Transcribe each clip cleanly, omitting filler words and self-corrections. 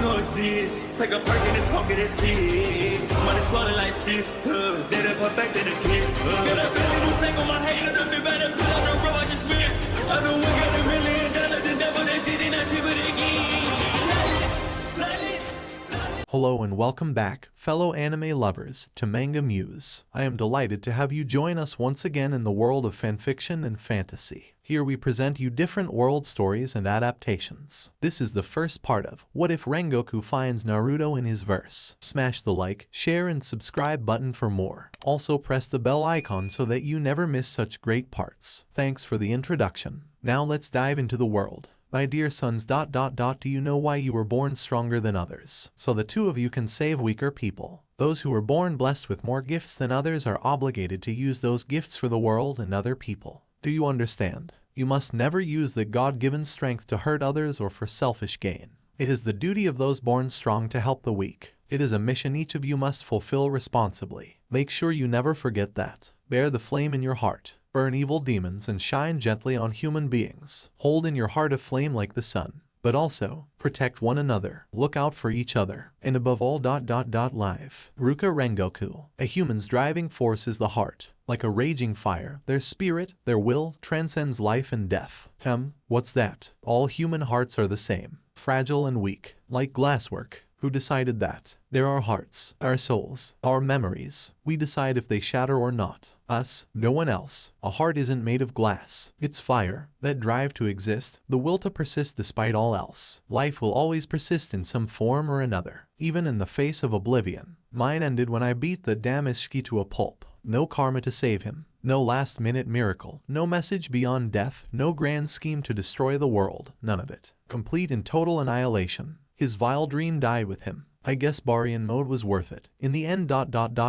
know it's this. It's like a perk in the talk of this shit. Money swallowing like sis. Did it perfect in the kid. Got a billion new single, my hate on the better put on the road I just spent. I know we got $1 million, the devil that shit ain't not cheaper again. Hello and welcome back, fellow anime lovers, to MangaMuse. I am delighted to have you join us once again in the world of fanfiction and fantasy. Here we present you different world stories and adaptations. This is the first part of What If Rengoku Finds Naruto in His Verse. Smash the like, share and subscribe button for more. Also press the bell icon so that you never miss such great parts. Thanks for the introduction. Now let's dive into the world. My dear sons, do you know why you were born stronger than others? So the two of you can save weaker people. Those who were born blessed with more gifts than others are obligated to use those gifts for the world and other people. Do you understand? You must never use the God-given strength to hurt others or for selfish gain. It is the duty of those born strong to help the weak. It is a mission each of you must fulfill responsibly. Make sure you never forget that. Bear the flame in your heart. Burn evil demons and shine gently on human beings. Hold in your heart a flame like the sun. But also, protect one another. Look out for each other. And above all live. Ruka Rengoku. A human's driving force is the heart. Like a raging fire, their spirit, their will, transcends life and death. What's that? All human hearts are the same. Fragile and weak. Like glasswork. Who decided that? They're our hearts, our souls, our memories. We decide if they shatter or not. Us, no one else. A heart isn't made of glass. It's fire, that drive to exist, the will to persist despite all else. Life will always persist in some form or another, even in the face of oblivion. Mine ended when I beat the damn Ishiki to a pulp. No karma to save him. No last-minute miracle. No message beyond death. No grand scheme to destroy the world. None of it. Complete and total annihilation. His vile dream died with him. I guess Barian mode was worth it. In the end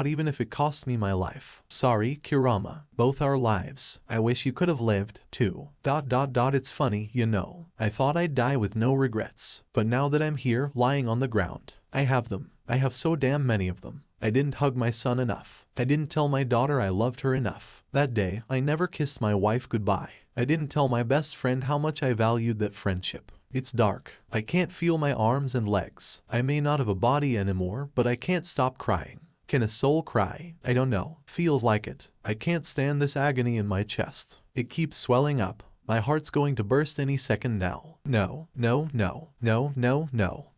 even if it cost me my life. Sorry, Kurama. Both our lives. I wish you could have lived, too. It's funny, you know. I thought I'd die with no regrets. But now that I'm here, lying on the ground, I have them. I have so damn many of them. I didn't hug my son enough. I didn't tell my daughter I loved her enough. That day, I never kissed my wife goodbye. I didn't tell my best friend how much I valued that friendship. It's dark. I can't feel my arms and legs. I may not have a body anymore, but I can't stop crying. Can a soul cry? I don't know. Feels like it. I can't stand this agony in my chest. It keeps swelling up. My heart's going to burst any second now. No.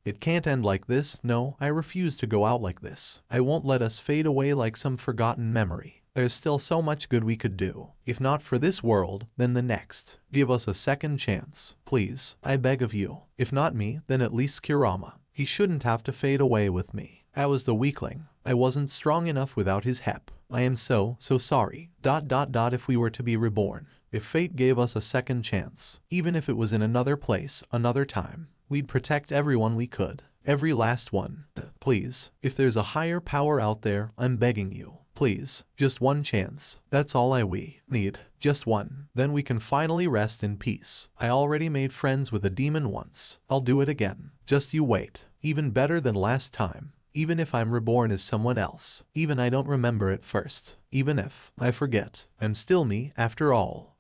It can't end like this. No, I refuse to go out like this. I won't let us fade away like some forgotten memory. There's still so much good we could do. If not for this world, then the next. Give us a second chance. Please, I beg of you. If not me, then at least Kurama. He shouldn't have to fade away with me. I was the weakling. I wasn't strong enough without his help. I am so sorry. If we were to be reborn. If fate gave us a second chance. Even if it was in another place, another time. We'd protect everyone we could. Every last one. Please, if there's a higher power out there, I'm begging you. Please, just one chance. That's all we need. Just one. Then we can finally rest in peace. I already made friends with a demon once. I'll do it again. Just you wait. Even better than last time. Even if I'm reborn as someone else. Even I don't remember at first. Even if I forget. I'm still me after all.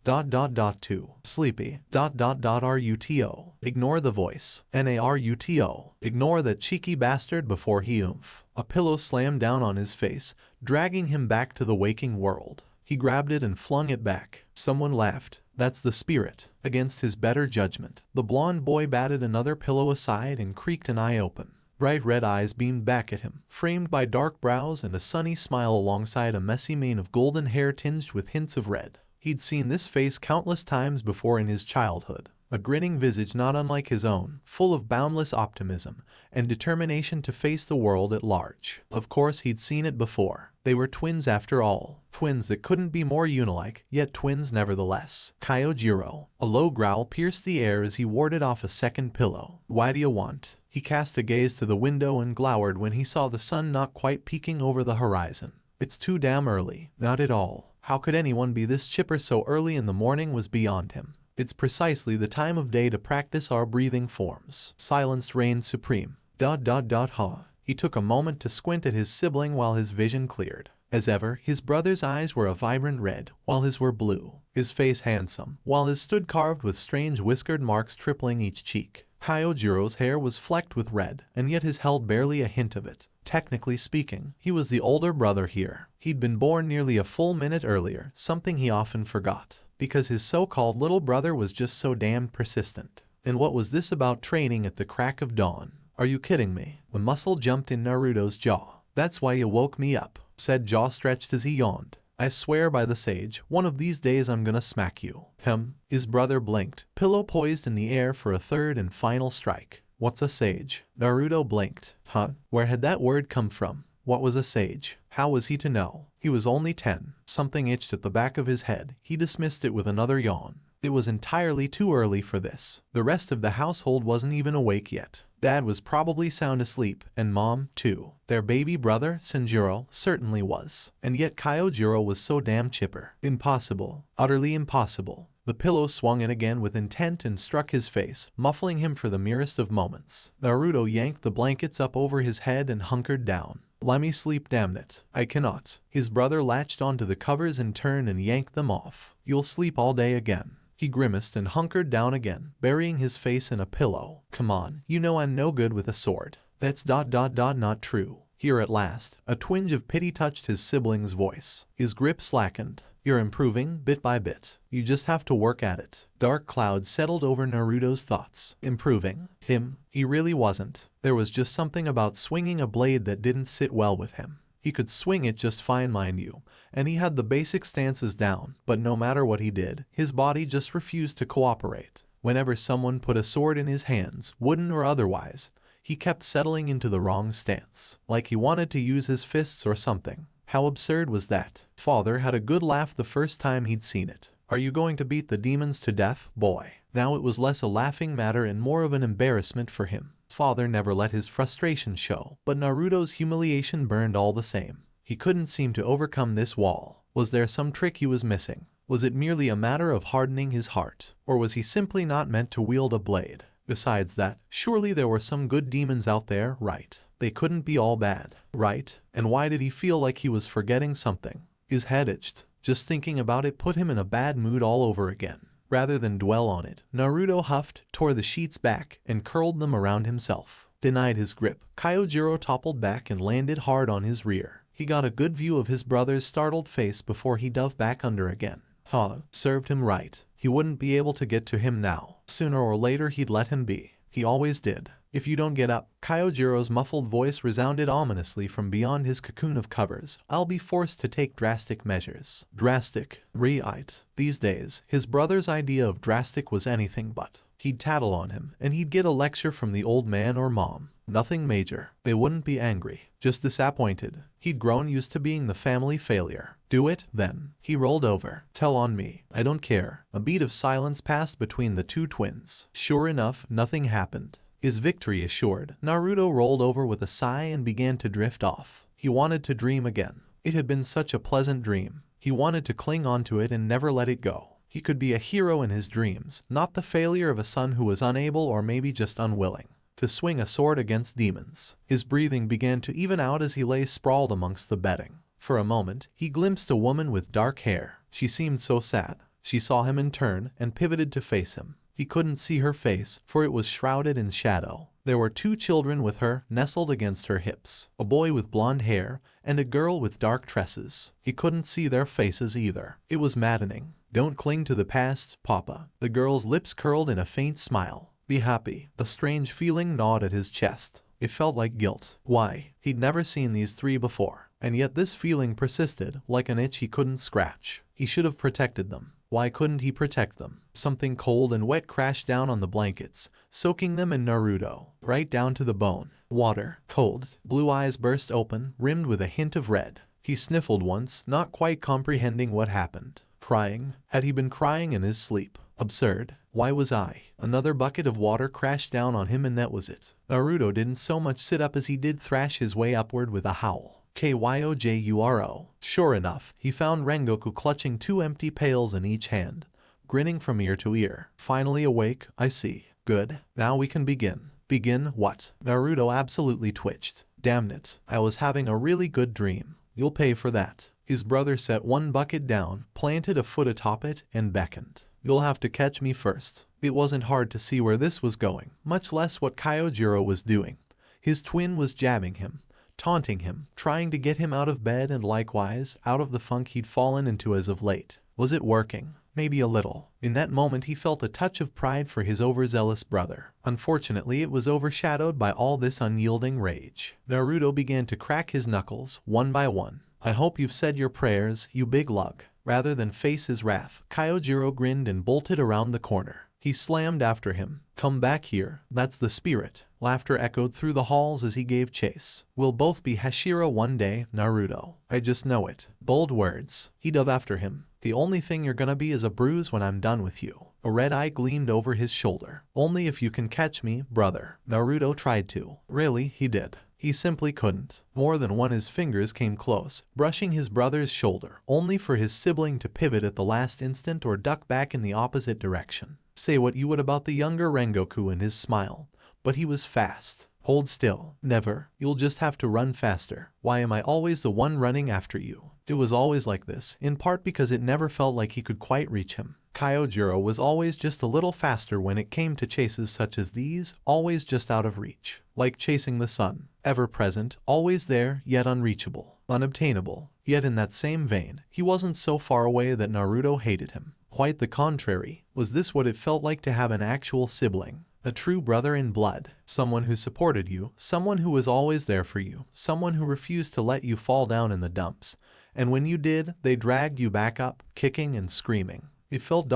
Too sleepy. Ruto. Ignore the voice. Naruto. Ignore that cheeky bastard before he oomph. A pillow slammed down on his face, dragging him back to the waking world. He grabbed it and flung it back. Someone laughed. That's the spirit. Against his better judgment. The blonde boy batted another pillow aside and creaked an eye open. Bright red eyes beamed back at him, framed by dark brows and a sunny smile alongside a messy mane of golden hair tinged with hints of red. He'd seen this face countless times before in his childhood. A grinning visage not unlike his own, full of boundless optimism and determination to face the world at large. Of course he'd seen it before. They were twins after all. Twins that couldn't be more unilike, yet twins nevertheless. Kyojiro. A low growl pierced the air as he warded off a second pillow. Why do you want? He cast a gaze to the window and glowered when he saw the sun not quite peeking over the horizon. It's too damn early. Not at all. How could anyone be this chipper so early in the morning was beyond him. It's precisely the time of day to practice our breathing forms. Silence reigned supreme. He took a moment to squint at his sibling while his vision cleared. As ever, his brother's eyes were a vibrant red, while his were blue. His face handsome, while his stood carved with strange whiskered marks tripling each cheek. Kyojiro's hair was flecked with red, and yet his held barely a hint of it. Technically speaking, he was the older brother here. He'd been born nearly a full minute earlier, something he often forgot, because his so-called little brother was just so damned persistent. And what was this about training at the crack of dawn? Are you kidding me? The muscle jumped in Naruto's jaw. That's why you woke me up, said Jaw stretched as he yawned. I swear by the sage, one of these days I'm gonna smack you. His brother blinked, pillow poised in the air for a third and final strike. What's a sage? Naruto blinked. Where had that word come from? What was a sage? How was he to know? He was only 10. Something itched at the back of his head. He dismissed it with another yawn. It was entirely too early for this. The rest of the household wasn't even awake yet. Dad was probably sound asleep, and Mom, too. Their baby brother, Tanjiro, certainly was. And yet Kyojiro was so damn chipper. Impossible. Utterly impossible. The pillow swung in again with intent and struck his face, muffling him for the merest of moments. Naruto yanked the blankets up over his head and hunkered down. Let me sleep, damn it. I cannot. His brother latched onto the covers in turn and yanked them off. You'll sleep all day again. He grimaced and hunkered down again, burying his face in a pillow. Come on, you know I'm no good with a sword. That's not true. Here at last, a twinge of pity touched his sibling's voice. His grip slackened. You're improving, bit by bit. You just have to work at it. Dark clouds settled over Naruto's thoughts. Improving? He really wasn't. There was just something about swinging a blade that didn't sit well with him. He could swing it just fine, mind you, and he had the basic stances down, but no matter what he did, his body just refused to cooperate. Whenever someone put a sword in his hands, wooden or otherwise, he kept settling into the wrong stance, like he wanted to use his fists or something. How absurd was that? Father had a good laugh the first time he'd seen it. Are you going to beat the demons to death, boy? Now it was less a laughing matter and more of an embarrassment for him. Father never let his frustration show, but Naruto's humiliation burned all the same. He couldn't seem to overcome this wall. Was there some trick he was missing? Was it merely a matter of hardening his heart? Or was he simply not meant to wield a blade? Besides that, surely there were some good demons out there, right? They couldn't be all bad, right? And why did he feel like he was forgetting something? His head itched. Just thinking about it put him in a bad mood all over again. Rather than dwell on it, Naruto huffed, tore the sheets back, and curled them around himself. Denied his grip, Kyojiro toppled back and landed hard on his rear. He got a good view of his brother's startled face before he dove back under again. Served him right. He wouldn't be able to get to him now. Sooner or later he'd let him be. He always did. If you don't get up, Kyojiro's muffled voice resounded ominously from beyond his cocoon of covers. I'll be forced to take drastic measures. Drastic. These days, his brother's idea of drastic was anything but. He'd tattle on him, and he'd get a lecture from the old man or mom. Nothing major. They wouldn't be angry, just disappointed. He'd grown used to being the family failure. Do it, then. He rolled over. Tell on me. I don't care. A beat of silence passed between the two twins. Sure enough, nothing happened. His victory assured, Naruto rolled over with a sigh and began to drift off. He wanted to dream again. It had been such a pleasant dream. He wanted to cling onto it and never let it go. He could be a hero in his dreams, not the failure of a son who was unable or maybe just unwilling to swing a sword against demons. His breathing began to even out as he lay sprawled amongst the bedding. For a moment, he glimpsed a woman with dark hair. She seemed so sad. She saw him in turn and pivoted to face him. He couldn't see her face, for it was shrouded in shadow. There were two children with her, nestled against her hips. A boy with blonde hair, and a girl with dark tresses. He couldn't see their faces either. It was maddening. Don't cling to the past, Papa. The girl's lips curled in a faint smile. Be happy. A strange feeling gnawed at his chest. It felt like guilt. Why? He'd never seen these three before. And yet this feeling persisted, like an itch he couldn't scratch. He should have protected them. Why couldn't he protect them? Something cold and wet crashed down on the blankets, soaking them in Naruto, right down to the bone. Water. Cold. Blue eyes burst open, rimmed with a hint of red. He sniffled once, not quite comprehending what happened. Crying? Had he been crying in his sleep? Absurd. Why was I? Another bucket of water crashed down on him and that was it. Naruto didn't so much sit up as he did thrash his way upward with a howl. Kyojuro. Sure enough, he found Rengoku clutching two empty pails in each hand, grinning from ear to ear. Finally awake, I see. Good. Now we can begin. Begin what? Naruto absolutely twitched. Damn it. I was having a really good dream. You'll pay for that. His brother set one bucket down, planted a foot atop it, and beckoned. You'll have to catch me first. It wasn't hard to see where this was going, much less what Kyojiro was doing. His twin was jabbing him, taunting him, trying to get him out of bed and likewise out of the funk he'd fallen into as of late. Was it working? Maybe a little. In that moment he felt a touch of pride for his overzealous brother. Unfortunately, it was overshadowed by all this unyielding rage. Naruto began to crack his knuckles, one by one. I hope you've said your prayers, you big lug. Rather than face his wrath, Kyojiro grinned and bolted around the corner. He slammed after him. Come back here, that's the spirit. Laughter echoed through the halls as he gave chase. We'll both be Hashira one day, Naruto. I just know it. Bold words. He dove after him. The only thing you're gonna be is a bruise when I'm done with you. A red eye gleamed over his shoulder. Only if you can catch me, brother. Naruto tried to. Really, he did. He simply couldn't. More than one his fingers came close, brushing his brother's shoulder, only for his sibling to pivot at the last instant or duck back in the opposite direction. Say what you would about the younger Rengoku and his smile, but he was fast. Hold still. Never. You'll just have to run faster. Why am I always the one running after you? It was always like this, in part because it never felt like he could quite reach him. Kyojiro was always just a little faster when it came to chases such as these, always just out of reach. Like chasing the sun. Ever present, always there, yet unreachable. Unobtainable. Yet in that same vein, he wasn't so far away that Naruto hated him. Quite the contrary. Was this what it felt like to have an actual sibling? A true brother in blood. Someone who supported you, someone who was always there for you, someone who refused to let you fall down in the dumps. And when you did, they dragged you back up, kicking and screaming. It felt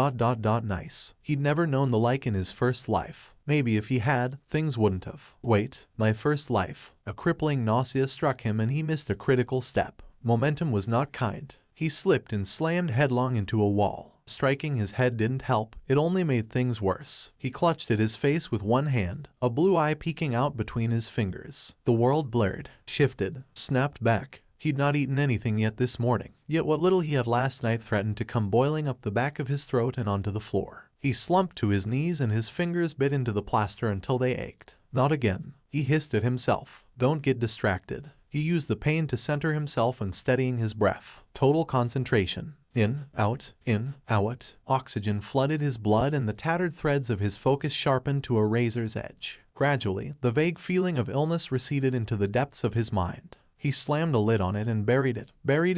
nice. He'd never known the like in his first life. Maybe if he had, things wouldn't have. Wait, my first life. A crippling nausea struck him and he missed a critical step. Momentum was not kind. He slipped and slammed headlong into a wall. Striking his head didn't help, it only made things worse. He clutched at his face with one hand, a blue eye peeking out between his fingers. The world blurred, shifted, snapped back. He'd not eaten anything yet this morning, yet what little he had last night threatened to come boiling up the back of his throat and onto the floor. He slumped to his knees and his fingers bit into the plaster until they ached. Not again. He hissed at himself. Don't get distracted. He used the pain to center himself and steadying his breath. Total concentration. In, out, in, out. Oxygen flooded his blood and the tattered threads of his focus sharpened to a razor's edge. Gradually, the vague feeling of illness receded into the depths of his mind. He slammed a lid on it and buried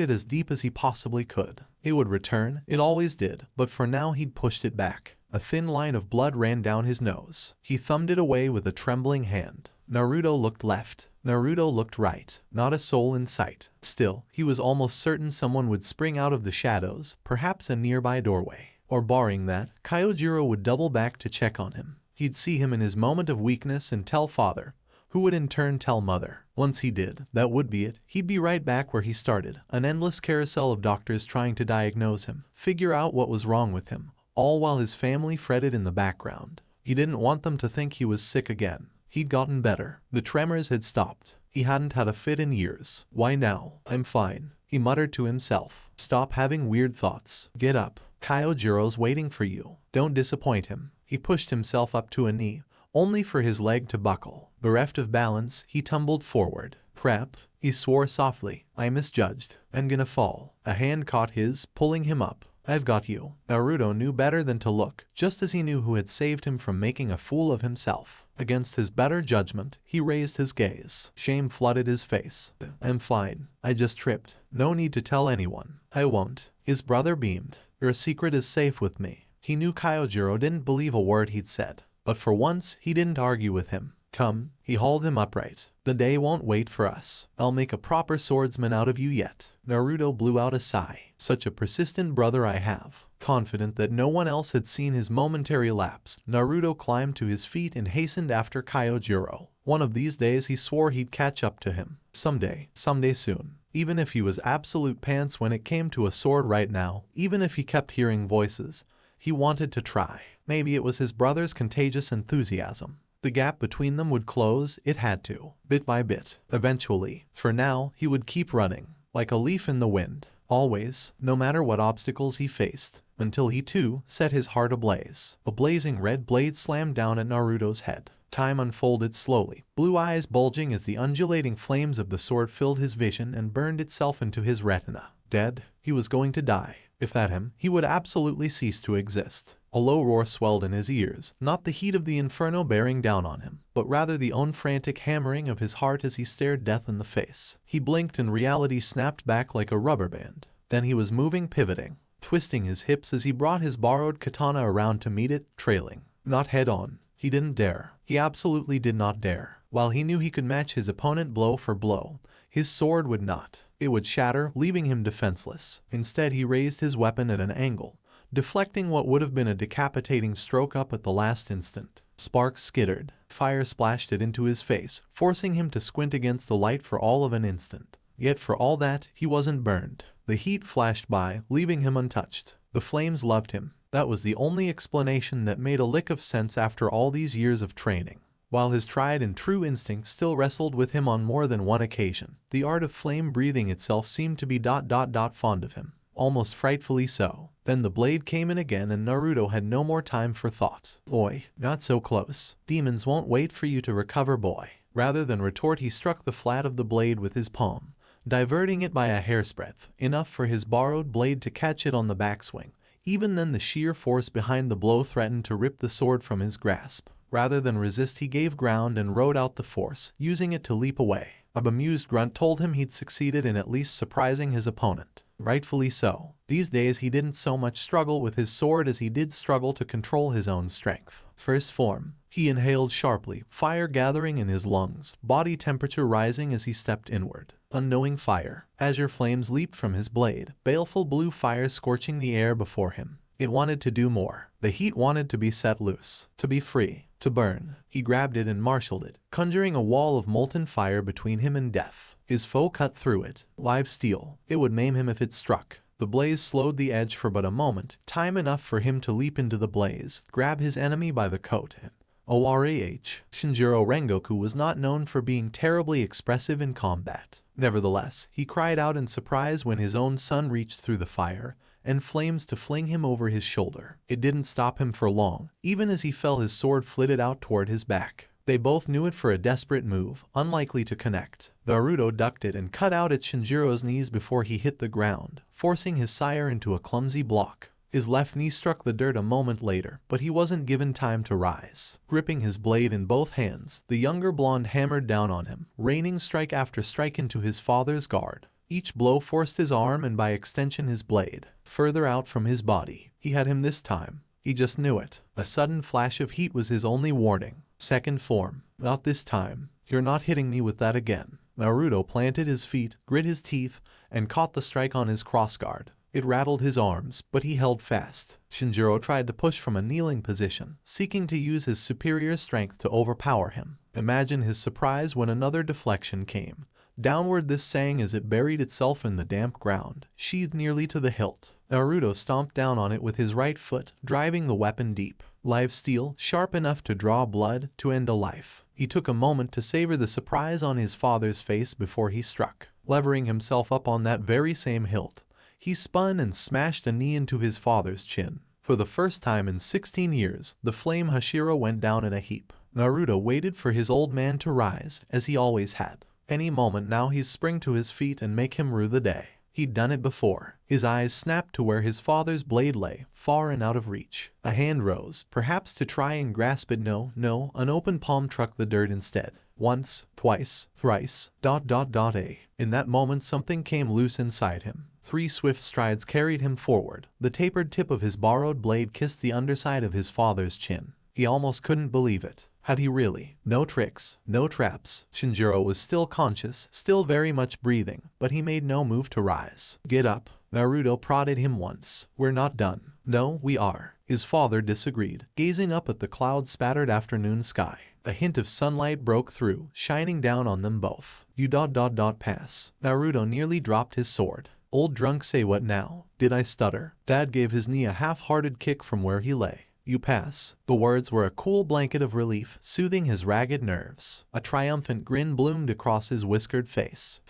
it as deep as he possibly could. It would return, it always did, but for now he'd pushed it back. A thin line of blood ran down his nose. He thumbed it away with a trembling hand. Naruto looked left. Naruto looked right. Not a soul in sight. Still, he was almost certain someone would spring out of the shadows, perhaps a nearby doorway. Or barring that, Kyojiro would double back to check on him. He'd see him in his moment of weakness and tell father, who would in turn tell mother. Once he did, that would be it. He'd be right back where he started, an endless carousel of doctors trying to diagnose him, figure out what was wrong with him, all while his family fretted in the background. He didn't want them to think he was sick again. He'd gotten better. The tremors had stopped. He hadn't had a fit in years. Why now? I'm fine, he muttered to himself. Stop having weird thoughts. Get up. Kyojiro's waiting for you. Don't disappoint him. He pushed himself up to a knee, only for his leg to buckle. Bereft of balance, he tumbled forward. Crap, he swore softly. I misjudged. I'm gonna fall. A hand caught his, pulling him up. I've got you. Naruto knew better than to look, just as he knew who had saved him from making a fool of himself. Against his better judgment, he raised his gaze. Shame flooded his face. I'm fine. I just tripped. No need to tell anyone. I won't. His brother beamed. Your secret is safe with me. He knew Kyojiro didn't believe a word he'd said, but for once, he didn't argue with him. Come, he hauled him upright. The day won't wait for us. I'll make a proper swordsman out of you yet. Naruto blew out a sigh. Such a persistent brother I have. Confident that no one else had seen his momentary lapse, Naruto climbed to his feet and hastened after Kyojiro. One of these days he swore he'd catch up to him. Someday soon. Even if he was absolute pants when it came to a sword right now, even if he kept hearing voices, he wanted to try. Maybe it was his brother's contagious enthusiasm. The gap between them would close, it had to, bit by bit. Eventually, for now, he would keep running, like a leaf in the wind, always, no matter what obstacles he faced, until he too set his heart ablaze. A blazing red blade slammed down at Naruto's head. Time unfolded slowly, blue eyes bulging as the undulating flames of the sword filled his vision and burned itself into his retina. Dead? He was going to die. If that him, he would absolutely cease to exist. A low roar swelled in his ears, not the heat of the inferno bearing down on him, but rather the own frantic hammering of his heart as he stared death in the face. He blinked and reality snapped back like a rubber band. Then he was moving, pivoting, twisting his hips as he brought his borrowed katana around to meet it, trailing. Not head on. He didn't dare. He absolutely did not dare. While he knew he could match his opponent blow for blow, his sword would not. It would shatter, leaving him defenseless. Instead, he raised his weapon at an angle, deflecting what would have been a decapitating stroke up at the last instant. Sparks skittered. Fire splashed it into his face, forcing him to squint against the light for all of an instant. Yet for all that, he wasn't burned. The heat flashed by, leaving him untouched. The flames loved him. That was the only explanation that made a lick of sense after all these years of training. While his tried and true instinct still wrestled with him on more than one occasion, the art of flame breathing itself seemed to be fond of him. Almost frightfully so. Then the blade came in again and Naruto had no more time for thought. Oi, not so close. Demons won't wait for you to recover, boy. Rather than retort, he struck the flat of the blade with his palm, diverting it by a hair's breadth, enough for his borrowed blade to catch it on the backswing. Even then the sheer force behind the blow threatened to rip the sword from his grasp. Rather than resist, he gave ground and rode out the force, using it to leap away. A bemused grunt told him he'd succeeded in at least surprising his opponent. Rightfully so. These days he didn't so much struggle with his sword as he did struggle to control his own strength. First form. He inhaled sharply, fire gathering in his lungs, body temperature rising as he stepped inward. Unknowing fire. Azure flames leaped from his blade, baleful blue fire scorching the air before him. It wanted to do more. The heat wanted to be set loose, to be free, to burn. He grabbed it and marshaled it, conjuring a wall of molten fire between him and death. His foe cut through it. Live steel. It would maim him if it struck. The blaze slowed the edge for but a moment, time enough for him to leap into the blaze, grab his enemy by the coat, and ORAH. Shinjiro Rengoku was not known for being terribly expressive in combat. Nevertheless, he cried out in surprise when his own son reached through the fire and flames to fling him over his shoulder. It didn't stop him for long. Even as he fell, his sword flitted out toward his back. They both knew it for a desperate move, unlikely to connect. Naruto ducked it and cut out at Shinjiro's knees before he hit the ground, forcing his sire into a clumsy block. His left knee struck the dirt a moment later, but he wasn't given time to rise. Gripping his blade in both hands, the younger blonde hammered down on him, raining strike after strike into his father's guard. Each blow forced his arm and by extension his blade further out from his body. He had him this time. He just knew it. A sudden flash of heat was his only warning. Second form. Not this time. You're not hitting me with that again. Naruto planted his feet, grit his teeth, and caught the strike on his crossguard. It rattled his arms, but he held fast. Shinjiro tried to push from a kneeling position, seeking to use his superior strength to overpower him. Imagine his surprise when another deflection came. Downward this sang as it buried itself in the damp ground, sheathed nearly to the hilt. Naruto stomped down on it with his right foot, driving the weapon deep. Live steel, sharp enough to draw blood, to end a life. He took a moment to savor the surprise on his father's face before he struck. Levering himself up on that very same hilt, he spun and smashed a knee into his father's chin. For the first time in 16 years, the flame Hashira went down in a heap. Naruto waited for his old man to rise, as he always had. Any moment now he'd spring to his feet and make him rue the day. He'd done it before. His eyes snapped to where his father's blade lay, far and out of reach. A hand rose, perhaps to try and grasp it. No, an open palm struck the dirt instead. Once, twice, thrice, ... In that moment something came loose inside him. 3 swift strides carried him forward. The tapered tip of his borrowed blade kissed the underside of his father's chin. He almost couldn't believe it. Had he really? No tricks, no traps. Shinjiro was still conscious, still very much breathing, but he made no move to rise. Get up. Naruto prodded him once. We're not done. No, we are. His father disagreed, gazing up at the cloud-spattered afternoon sky. A hint of sunlight broke through, shining down on them both. You ... pass. Naruto nearly dropped his sword. Old drunk, say what now? Did I stutter? Dad gave his knee a half-hearted kick from where he lay. You pass. The words were a cool blanket of relief, soothing his ragged nerves. A triumphant grin bloomed across his whiskered face.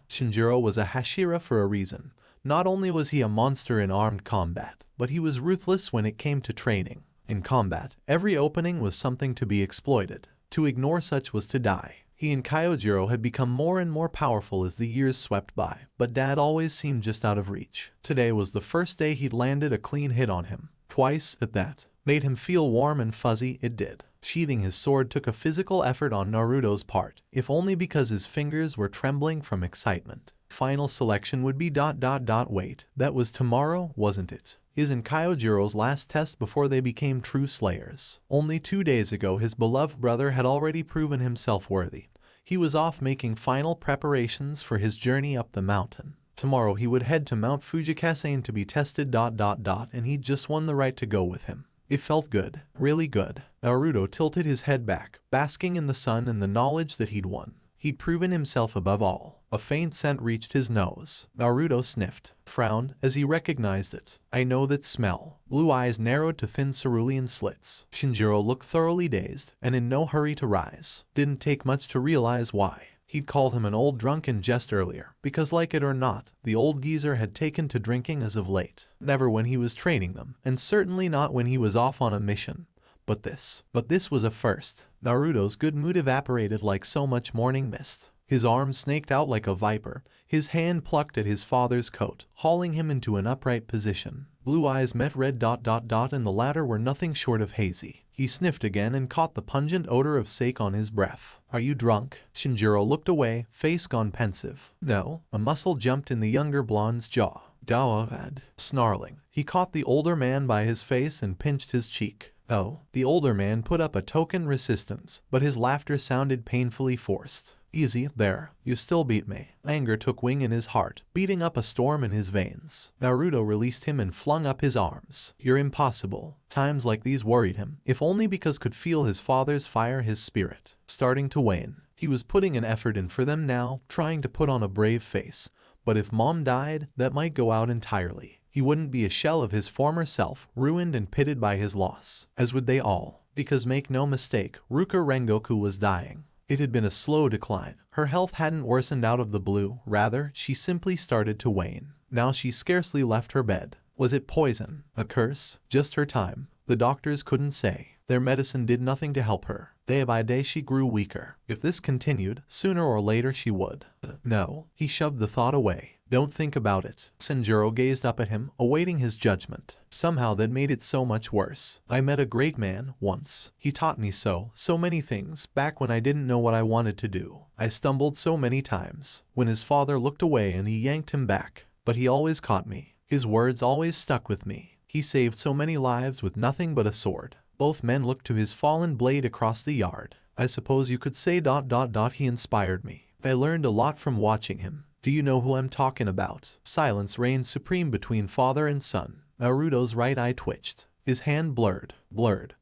Shinjiro was a Hashira for a reason. Not only was he a monster in armed combat, but he was ruthless when it came to training. In combat, every opening was something to be exploited. To ignore such was to die. He and Kyojiro had become more and more powerful as the years swept by, but Dad always seemed just out of reach. Today was the first day he'd landed a clean hit on him. Twice, at that. Made him feel warm and fuzzy, it did. Sheathing his sword took a physical effort on Naruto's part, if only because his fingers were trembling from excitement. Final selection would be ... Wait, that was tomorrow, wasn't it? His and Kyojiro's last test before they became true slayers. Only 2 days ago his beloved brother had already proven himself worthy. He was off making final preparations for his journey up the mountain. Tomorrow he would head to Mount Fujikase to be tested ... and he'd just won the right to go with him. It felt good, really good. Naruto tilted his head back, basking in the sun and the knowledge that he'd won. He'd proven himself above all. A faint scent reached his nose. Naruto sniffed, frowned as he recognized it. I know that smell. Blue eyes narrowed to thin cerulean slits. Shinjiro looked thoroughly dazed and in no hurry to rise. Didn't take much to realize why. He'd called him an old drunk in jest earlier, because like it or not, the old geezer had taken to drinking as of late. Never when he was training them, and certainly not when he was off on a mission. But this was a first. Naruto's good mood evaporated like so much morning mist. His arm snaked out like a viper. His hand plucked at his father's coat, hauling him into an upright position. Blue eyes met red ... and the latter were nothing short of hazy. He sniffed again and caught the pungent odor of sake on his breath. Are you drunk? Shinjiro looked away, face gone pensive. No. A muscle jumped in the younger blonde's jaw. Dawad. Snarling, he caught the older man by his face and pinched his cheek. Oh. The older man put up a token resistance, but his laughter sounded painfully forced. Easy, there. You still beat me. Anger took wing in his heart, beating up a storm in his veins. Naruto released him and flung up his arms. You're impossible. Times like these worried him, if only because could feel his father's fire, his spirit starting to wane. He was putting an effort in for them now, trying to put on a brave face. But if Mom died, that might go out entirely. He wouldn't be a shell of his former self, ruined and pitted by his loss. As would they all. Because make no mistake, Ruka Rengoku was dying. It had been a slow decline. Her health hadn't worsened out of the blue, rather, she simply started to wane. Now she scarcely left her bed. Was it poison? A curse? Just her time? The doctors couldn't say. Their medicine did nothing to help her. Day by day she grew weaker. If this continued, sooner or later she would. No. He shoved the thought away. Don't think about it. Shinjiro gazed up at him, awaiting his judgment. Somehow that made it so much worse. I met a great man, once. He taught me so many things, back when I didn't know what I wanted to do. I stumbled so many times. When his father looked away and he yanked him back. But he always caught me. His words always stuck with me. He saved so many lives with nothing but a sword. Both men looked to his fallen blade across the yard. I suppose you could say ... he inspired me. I learned a lot from watching him. Do you know who I'm talking about? Silence reigned supreme between father and son. Naruto's right eye twitched. His hand blurred,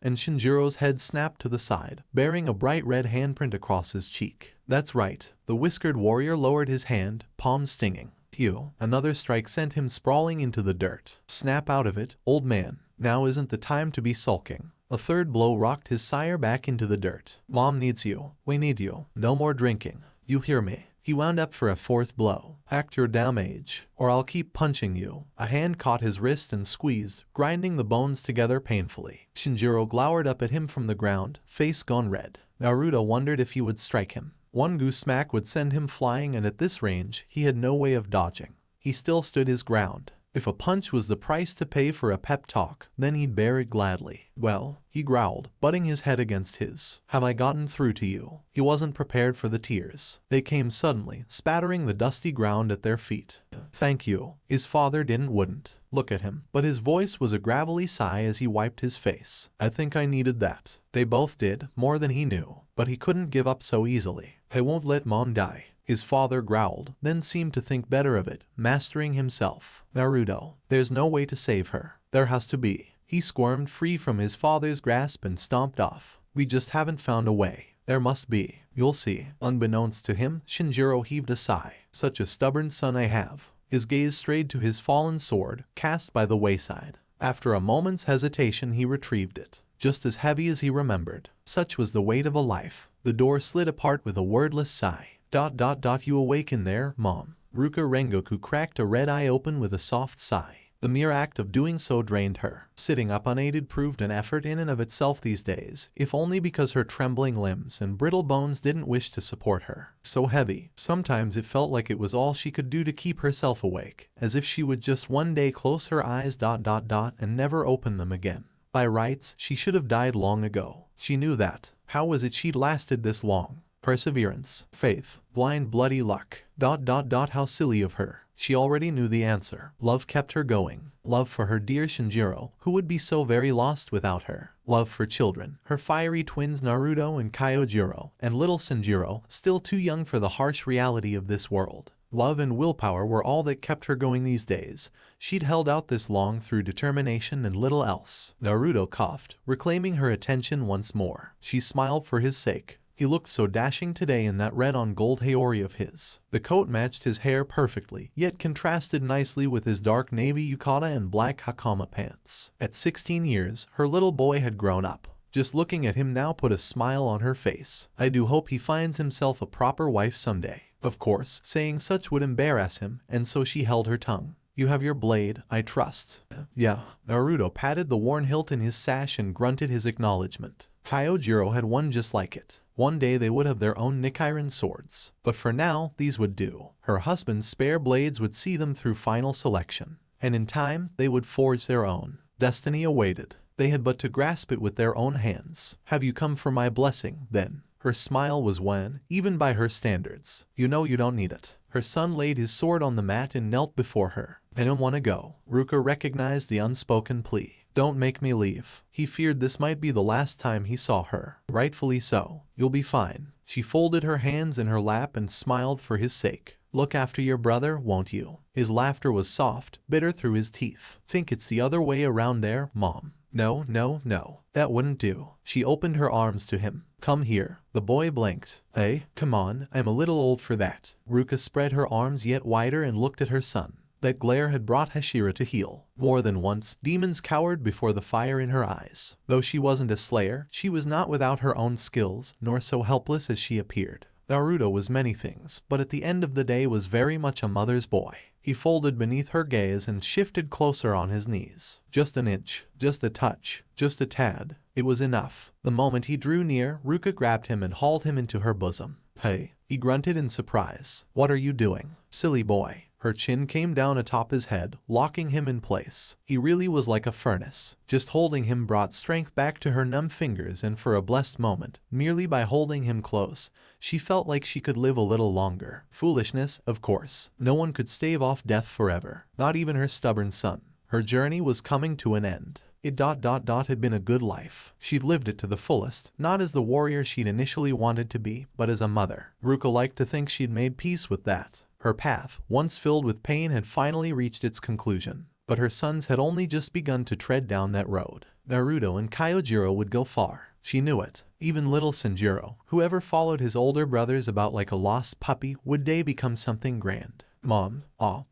and Shinjiro's head snapped to the side, bearing a bright red handprint across his cheek. That's right. The whiskered warrior lowered his hand, palm stinging. Phew. Another strike sent him sprawling into the dirt. Snap out of it, old man. Now isn't the time to be sulking. A third blow rocked his sire back into the dirt. Mom needs you. We need you. No more drinking. You hear me? He wound up for a fourth blow. Act your damage, or I'll keep punching you. A hand caught his wrist and squeezed, grinding the bones together painfully. Shinjiro glowered up at him from the ground, face gone red. Naruto wondered if he would strike him. One goose smack would send him flying, and at this range, he had no way of dodging. He still stood his ground. If a punch was the price to pay for a pep talk, then he'd bear it gladly. Well, he growled, butting his head against his. Have I gotten through to you? He wasn't prepared for the tears. They came suddenly, spattering the dusty ground at their feet. Thank you. His father wouldn't look at him, but his voice was a gravelly sigh as he wiped his face. I think I needed that. They both did, more than he knew. But he couldn't give up so easily. I won't let Mom die. His father growled, then seemed to think better of it, mastering himself. Naruto, there's no way to save her. There has to be. He squirmed free from his father's grasp and stomped off. We just haven't found a way. There must be. You'll see. Unbeknownst to him, Shinjiro heaved a sigh. Such a stubborn son I have. His gaze strayed to his fallen sword, cast by the wayside. After a moment's hesitation he retrieved it. Just as heavy as he remembered. Such was the weight of a life. The door slid apart with a wordless sigh. ... You awake in there, Mom? Ruka Rengoku cracked a red eye open with a soft sigh. The mere act of doing so drained her. Sitting up unaided proved an effort in and of itself these days, if only because her trembling limbs and brittle bones didn't wish to support her. So heavy, sometimes it felt like it was all she could do to keep herself awake, as if she would just one day close her eyes ... and never open them again. By rights, she should have died long ago. She knew that. How was it she'd lasted this long? Perseverance, faith, blind bloody luck ... How silly of her. She already knew the answer. Love kept her going. Love for her dear Shinjiro, who would be so very lost without her. Love for children, her fiery twins Naruto and Kyojiro, and little Sanjiro, still too young for the harsh reality of this world. Love and willpower were all that kept her going these days. She'd held out this long through determination and little else. Naruto coughed, reclaiming her attention once more. She smiled for his sake. He looked so dashing today in that red-on-gold haori of his. The coat matched his hair perfectly, yet contrasted nicely with his dark navy yukata and black hakama pants. At 16 years, her little boy had grown up. Just looking at him now put a smile on her face. I do hope he finds himself a proper wife someday. Of course, saying such would embarrass him, and so she held her tongue. You have your blade, I trust. Yeah. Naruto patted the worn hilt in his sash and grunted his acknowledgement. Kyojiro had one just like it. One day they would have their own Nichiren swords. But for now, these would do. Her husband's spare blades would see them through final selection. And in time, they would forge their own. Destiny awaited. They had but to grasp it with their own hands. Have you come for my blessing, then? Her smile was wan, even by her standards. You know you don't need it. Her son laid his sword on the mat and knelt before her. I don't want to go. Ruka recognized the unspoken plea. Don't make me leave. He feared this might be the last time he saw her. Rightfully so. You'll be fine. She folded her hands in her lap and smiled for his sake. Look after your brother, won't you? His laughter was soft, bitter through his teeth. Think it's the other way around there, Mom. No, no, no. That wouldn't do. She opened her arms to him. Come here. The boy blinked. Hey, come on, I'm a little old for that. Ruka spread her arms yet wider and looked at her son. That glare had brought Hashira to heel. More than once, demons cowered before the fire in her eyes. Though she wasn't a slayer, she was not without her own skills, nor so helpless as she appeared. Naruto was many things, but at the end of the day was very much a mother's boy. He folded beneath her gaze and shifted closer on his knees. Just an inch, just a touch, just a tad. It was enough. The moment he drew near, Ruka grabbed him and hauled him into her bosom. Hey, he grunted in surprise. What are you doing? Silly boy. Her chin came down atop his head, locking him in place. He really was like a furnace. Just holding him brought strength back to her numb fingers, and for a blessed moment, merely by holding him close, she felt like she could live a little longer. Foolishness, of course. No one could stave off death forever. Not even her stubborn son. Her journey was coming to an end. It ... had been a good life. She'd lived it to the fullest, not as the warrior she'd initially wanted to be, but as a mother. Ruka liked to think she'd made peace with that. Her path, once filled with pain, had finally reached its conclusion. But her sons had only just begun to tread down that road. Naruto and Kyojiro would go far. She knew it. Even little Sanjiro, who ever followed his older brothers about like a lost puppy, would day become something grand. Mom.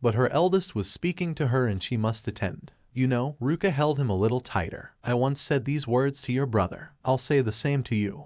But her eldest was speaking to her and she must attend. You know, Ruka held him a little tighter. I once said these words to your brother. I'll say the same to you.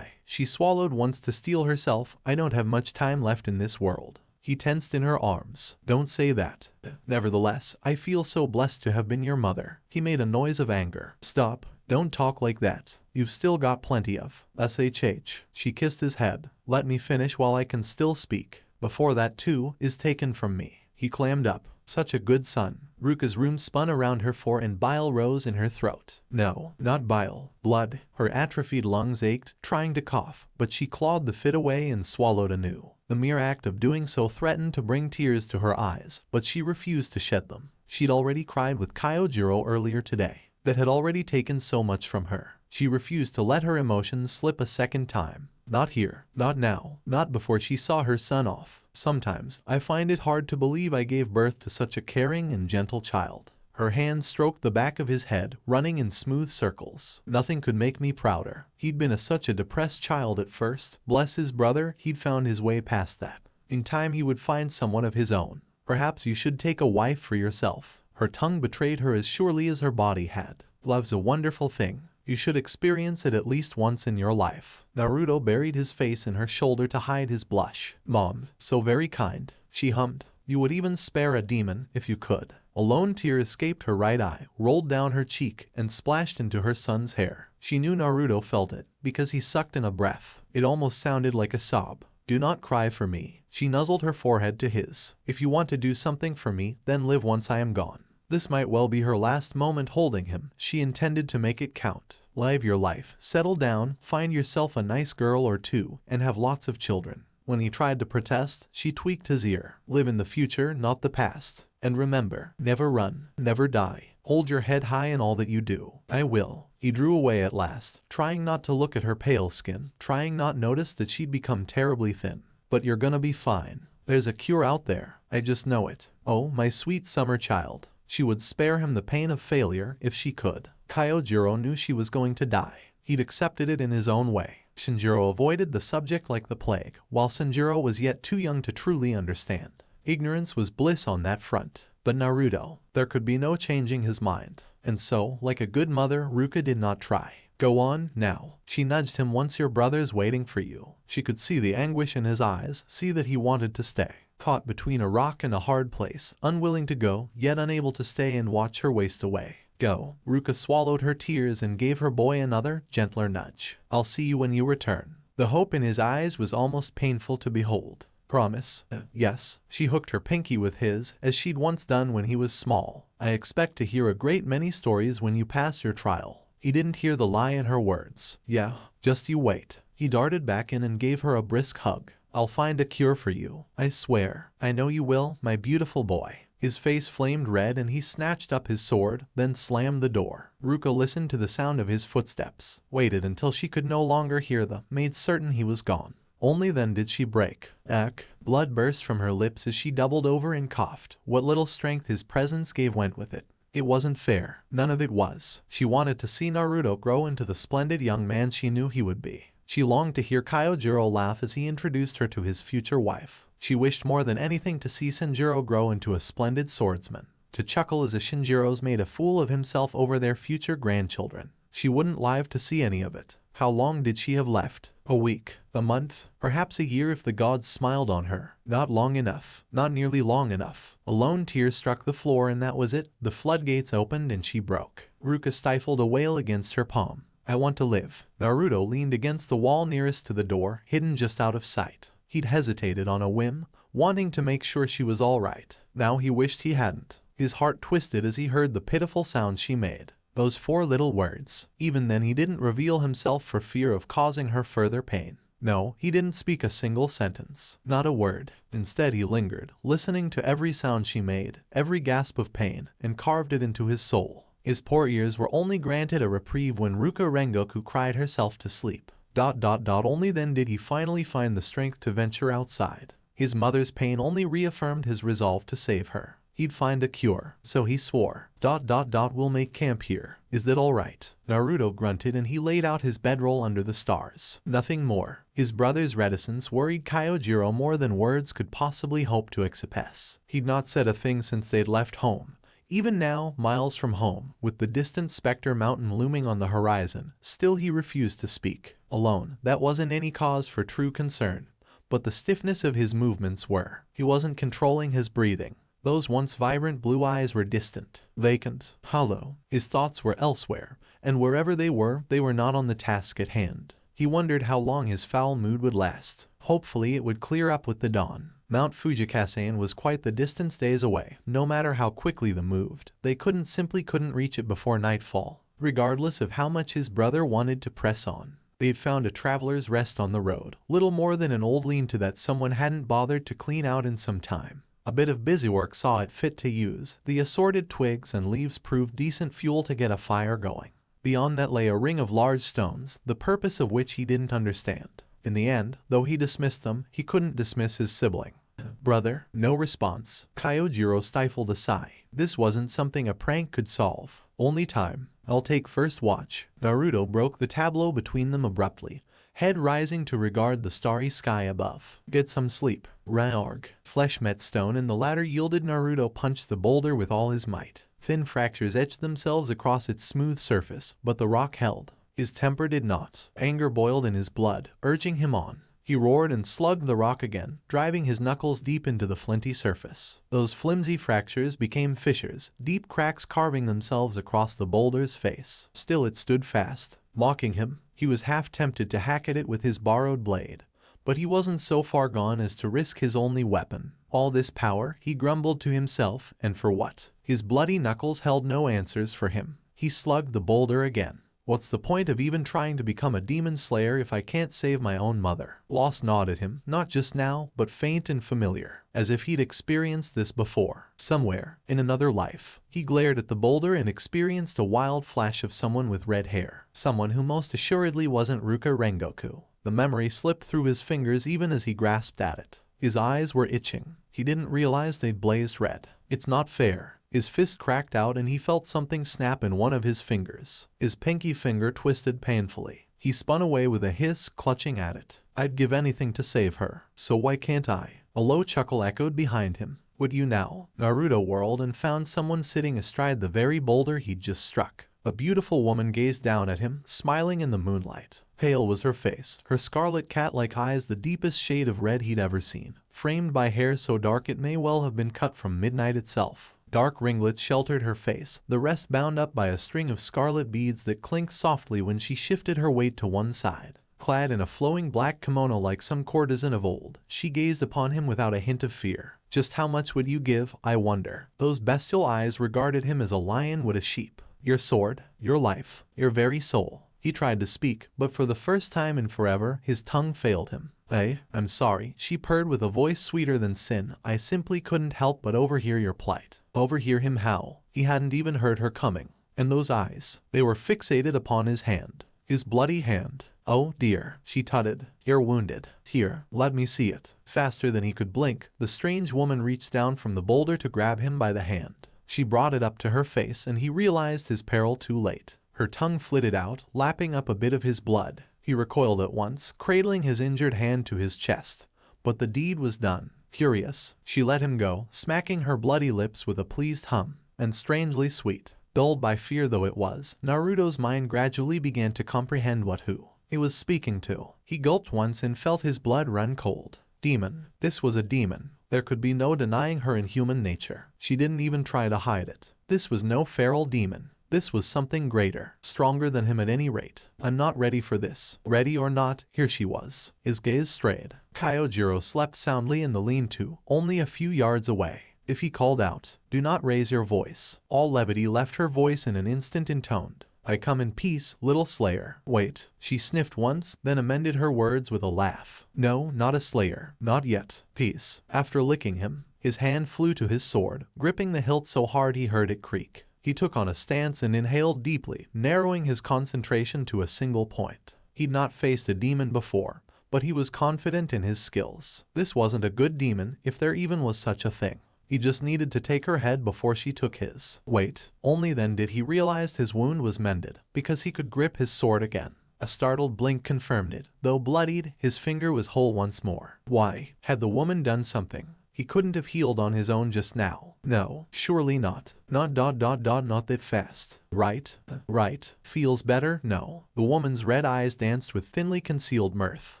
She swallowed once to steel herself. I don't have much time left in this world. He tensed in her arms. Don't say that. Nevertheless, I feel so blessed to have been your mother. He made a noise of anger. Stop. Don't talk like that. You've still got plenty of shh. She kissed his head. Let me finish while I can still speak. Before that too is taken from me. He clammed up. Such a good son. Ruka's room spun around her and bile rose in her throat. No, not bile. Blood. Her atrophied lungs ached, trying to cough, but she clawed the fit away and swallowed anew. The mere act of doing so threatened to bring tears to her eyes, but she refused to shed them. She'd already cried with Kyojiro earlier today. That had already taken so much from her. She refused to let her emotions slip a second time. Not here, not now, not before she saw her son off. Sometimes, I find it hard to believe I gave birth to such a caring and gentle child. Her hand stroked the back of his head, running in smooth circles. Nothing could make me prouder. He'd been such a depressed child at first. Bless his brother, he'd found his way past that. In time he would find someone of his own. Perhaps you should take a wife for yourself. Her tongue betrayed her as surely as her body had. Love's a wonderful thing. You should experience it at least once in your life. Naruto buried his face in her shoulder to hide his blush. Mom, so very kind. She hummed. You would even spare a demon if you could. A lone tear escaped her right eye, rolled down her cheek, and splashed into her son's hair. She knew Naruto felt it, because he sucked in a breath. It almost sounded like a sob. "Do not cry for me." She nuzzled her forehead to his. "If you want to do something for me, then live once I am gone." This might well be her last moment holding him. She intended to make it count. Live your life, settle down, find yourself a nice girl or two, and have lots of children. When he tried to protest, she tweaked his ear. Live in the future, not the past. And remember, never run, never die. Hold your head high in all that you do. I will. He drew away at last, trying not to look at her pale skin, trying not notice that she'd become terribly thin. "But you're gonna be fine. There's a cure out there. I just know it. Oh, my sweet summer child." She would spare him the pain of failure if she could. Kyojiro knew she was going to die. He'd accepted it in his own way. Shinjiro avoided the subject like the plague, while Sanjiro was yet too young to truly understand. Ignorance was bliss on that front. But Naruto, there could be no changing his mind. And so, like a good mother, Ruka did not try. "Go on, now." She nudged him once. "Your brother's waiting for you." She could see the anguish in his eyes, see that he wanted to stay. Caught between a rock and a hard place, unwilling to go, yet unable to stay and watch her waste away. "Go." Ruka swallowed her tears and gave her boy another, gentler nudge. "I'll see you when you return." The hope in his eyes was almost painful to behold. "Promise?" "Yes." She hooked her pinky with his, as she'd once done when he was small. "I expect to hear a great many stories when you pass your trial." He didn't hear the lie in her words. "Yeah, just you wait." He darted back in and gave her a brisk hug. "I'll find a cure for you. I swear. I know you will, my beautiful boy." His face flamed red and he snatched up his sword, then slammed the door. Ruka listened to the sound of his footsteps, waited until she could no longer hear them, made certain he was gone. Only then did she break. Eck. Blood burst from her lips as she doubled over and coughed. What little strength his presence gave went with it. It wasn't fair. None of it was. She wanted to see Naruto grow into the splendid young man she knew he would be. She longed to hear Kyojiro laugh as he introduced her to his future wife. She wished more than anything to see Sanjiro grow into a splendid swordsman. To chuckle as the Shinjiros made a fool of himself over their future grandchildren. She wouldn't live to see any of it. How long did she have left? A week? A month? Perhaps a year if the gods smiled on her. Not long enough. Not nearly long enough. A lone tear struck the floor and that was it. The floodgates opened and she broke. Ruka stifled a wail against her palm. "I want to live." Naruto leaned against the wall nearest to the door, hidden just out of sight. He'd hesitated on a whim, wanting to make sure she was all right. Now he wished he hadn't. His heart twisted as he heard the pitiful sound she made. Those 4 little words. Even then he didn't reveal himself for fear of causing her further pain. No, he didn't speak a single sentence. Not a word. Instead he lingered, listening to every sound she made, every gasp of pain, and carved it into his soul. His poor ears were only granted a reprieve when Ruka Rengoku cried herself to sleep. ... Only then did he finally find the strength to venture outside. His mother's pain only reaffirmed his resolve to save her. He'd find a cure, so he swore. ... We'll make camp here. Is that all right?" Naruto grunted and he laid out his bedroll under the stars. Nothing more. His brother's reticence worried Kyojiro more than words could possibly hope to express. He'd not said a thing since they'd left home. Even now, miles from home, with the distant Spectre Mountain looming on the horizon, still he refused to speak. Alone, that wasn't any cause for true concern. But the stiffness of his movements were. He wasn't controlling his breathing. Those once vibrant blue eyes were distant, vacant, hollow. His thoughts were elsewhere, and wherever they were not on the task at hand. He wondered how long his foul mood would last. Hopefully it would clear up with the dawn. Mount Fujikasen was quite the distance days away. No matter how quickly they moved, they simply couldn't reach it before nightfall, regardless of how much his brother wanted to press on. They'd found a traveler's rest on the road, little more than an old lean-to that someone hadn't bothered to clean out in some time. A bit of busywork saw it fit to use. The assorted twigs and leaves proved decent fuel to get a fire going. Beyond that lay a ring of large stones, the purpose of which he didn't understand. In the end, though he dismissed them, he couldn't dismiss his sibling. "Brother." No response. Kyojiro stifled a sigh. This wasn't something a prank could solve. "Only time. I'll take first watch." Naruto broke the tableau between them abruptly, head rising to regard the starry sky above. "Get some sleep." Raorg. Flesh met stone and the latter yielded. Naruto punched the boulder with all his might. Thin fractures etched themselves across its smooth surface, but the rock held. His temper did not. Anger boiled in his blood, urging him on. He roared and slugged the rock again, driving his knuckles deep into the flinty surface. Those flimsy fractures became fissures, deep cracks carving themselves across the boulder's face. Still it stood fast, mocking him. He was half tempted to hack at it with his borrowed blade, but he wasn't so far gone as to risk his only weapon. All this power, he grumbled to himself, and for what? His bloody knuckles held no answers for him. He slugged the boulder again. What's the point of even trying to become a demon slayer if I can't save my own mother? Loss gnawed at him, not just now, but faint and familiar, as if he'd experienced this before. Somewhere, in another life, he glared at the boulder and experienced a wild flash of someone with red hair. Someone who most assuredly wasn't Ruka Rengoku. The memory slipped through his fingers even as he grasped at it. His eyes were itching. He didn't realize they'd blazed red. It's not fair. His fist cracked out and he felt something snap in one of his fingers. His pinky finger twisted painfully. He spun away with a hiss, clutching at it. I'd give anything to save her. So why can't I? A low chuckle echoed behind him. Would you now? Naruto whirled and found someone sitting astride the very boulder he'd just struck. A beautiful woman gazed down at him, smiling in the moonlight. Pale was her face, her scarlet cat-like eyes the deepest shade of red he'd ever seen, framed by hair so dark it may well have been cut from midnight itself. Dark ringlets sheltered her face, the rest bound up by a string of scarlet beads that clinked softly when she shifted her weight to one side. Clad in a flowing black kimono like some courtesan of old, she gazed upon him without a hint of fear. Just how much would you give, I wonder? Those bestial eyes regarded him as a lion would a sheep. Your sword, your life, your very soul. He tried to speak, but for the first time in forever, his tongue failed him. I'm sorry, she purred with a voice sweeter than sin. I simply couldn't help but overhear your plight. Overhear him how? He hadn't even heard her coming. And those eyes, they were fixated upon his hand. His bloody hand. Oh dear, she tutted. You're wounded. Here, let me see it. Faster than he could blink, the strange woman reached down from the boulder to grab him by the hand. She brought it up to her face and he realized his peril too late. Her tongue flitted out, lapping up a bit of his blood. He recoiled at once, cradling his injured hand to his chest. But the deed was done. Furious, she let him go, smacking her bloody lips with a pleased hum. And strangely sweet. Dulled by fear though it was, Naruto's mind gradually began to comprehend what he was speaking to. He gulped once and felt his blood run cold. Demon. This was a demon. There could be no denying her inhuman nature. She didn't even try to hide it. This was no feral demon. This was something greater, stronger than him at any rate. I'm not ready for this. Ready or not, here she was. His gaze strayed. Kyojiro slept soundly in the lean-to, only a few yards away. If he called out, "Do not raise your voice," all levity left her voice in an instant intoned. I come in peace, little slayer. Wait. She sniffed once, then amended her words with a laugh. No, not a slayer. Not yet. Peace. After licking him, his hand flew to his sword, gripping the hilt so hard he heard it creak. He took on a stance and inhaled deeply, narrowing his concentration to a single point. He'd not faced a demon before, but he was confident in his skills. This wasn't a good demon, if there even was such a thing. He just needed to take her head before she took his. Wait. Only then did he realize his wound was mended, because he could grip his sword again. A startled blink confirmed it. Though bloodied, his finger was whole once more. Why? Had the woman done something? He couldn't have healed on his own just now. No, surely not. Not that fast. Right? Right. Feels better? No. The woman's red eyes danced with thinly concealed mirth.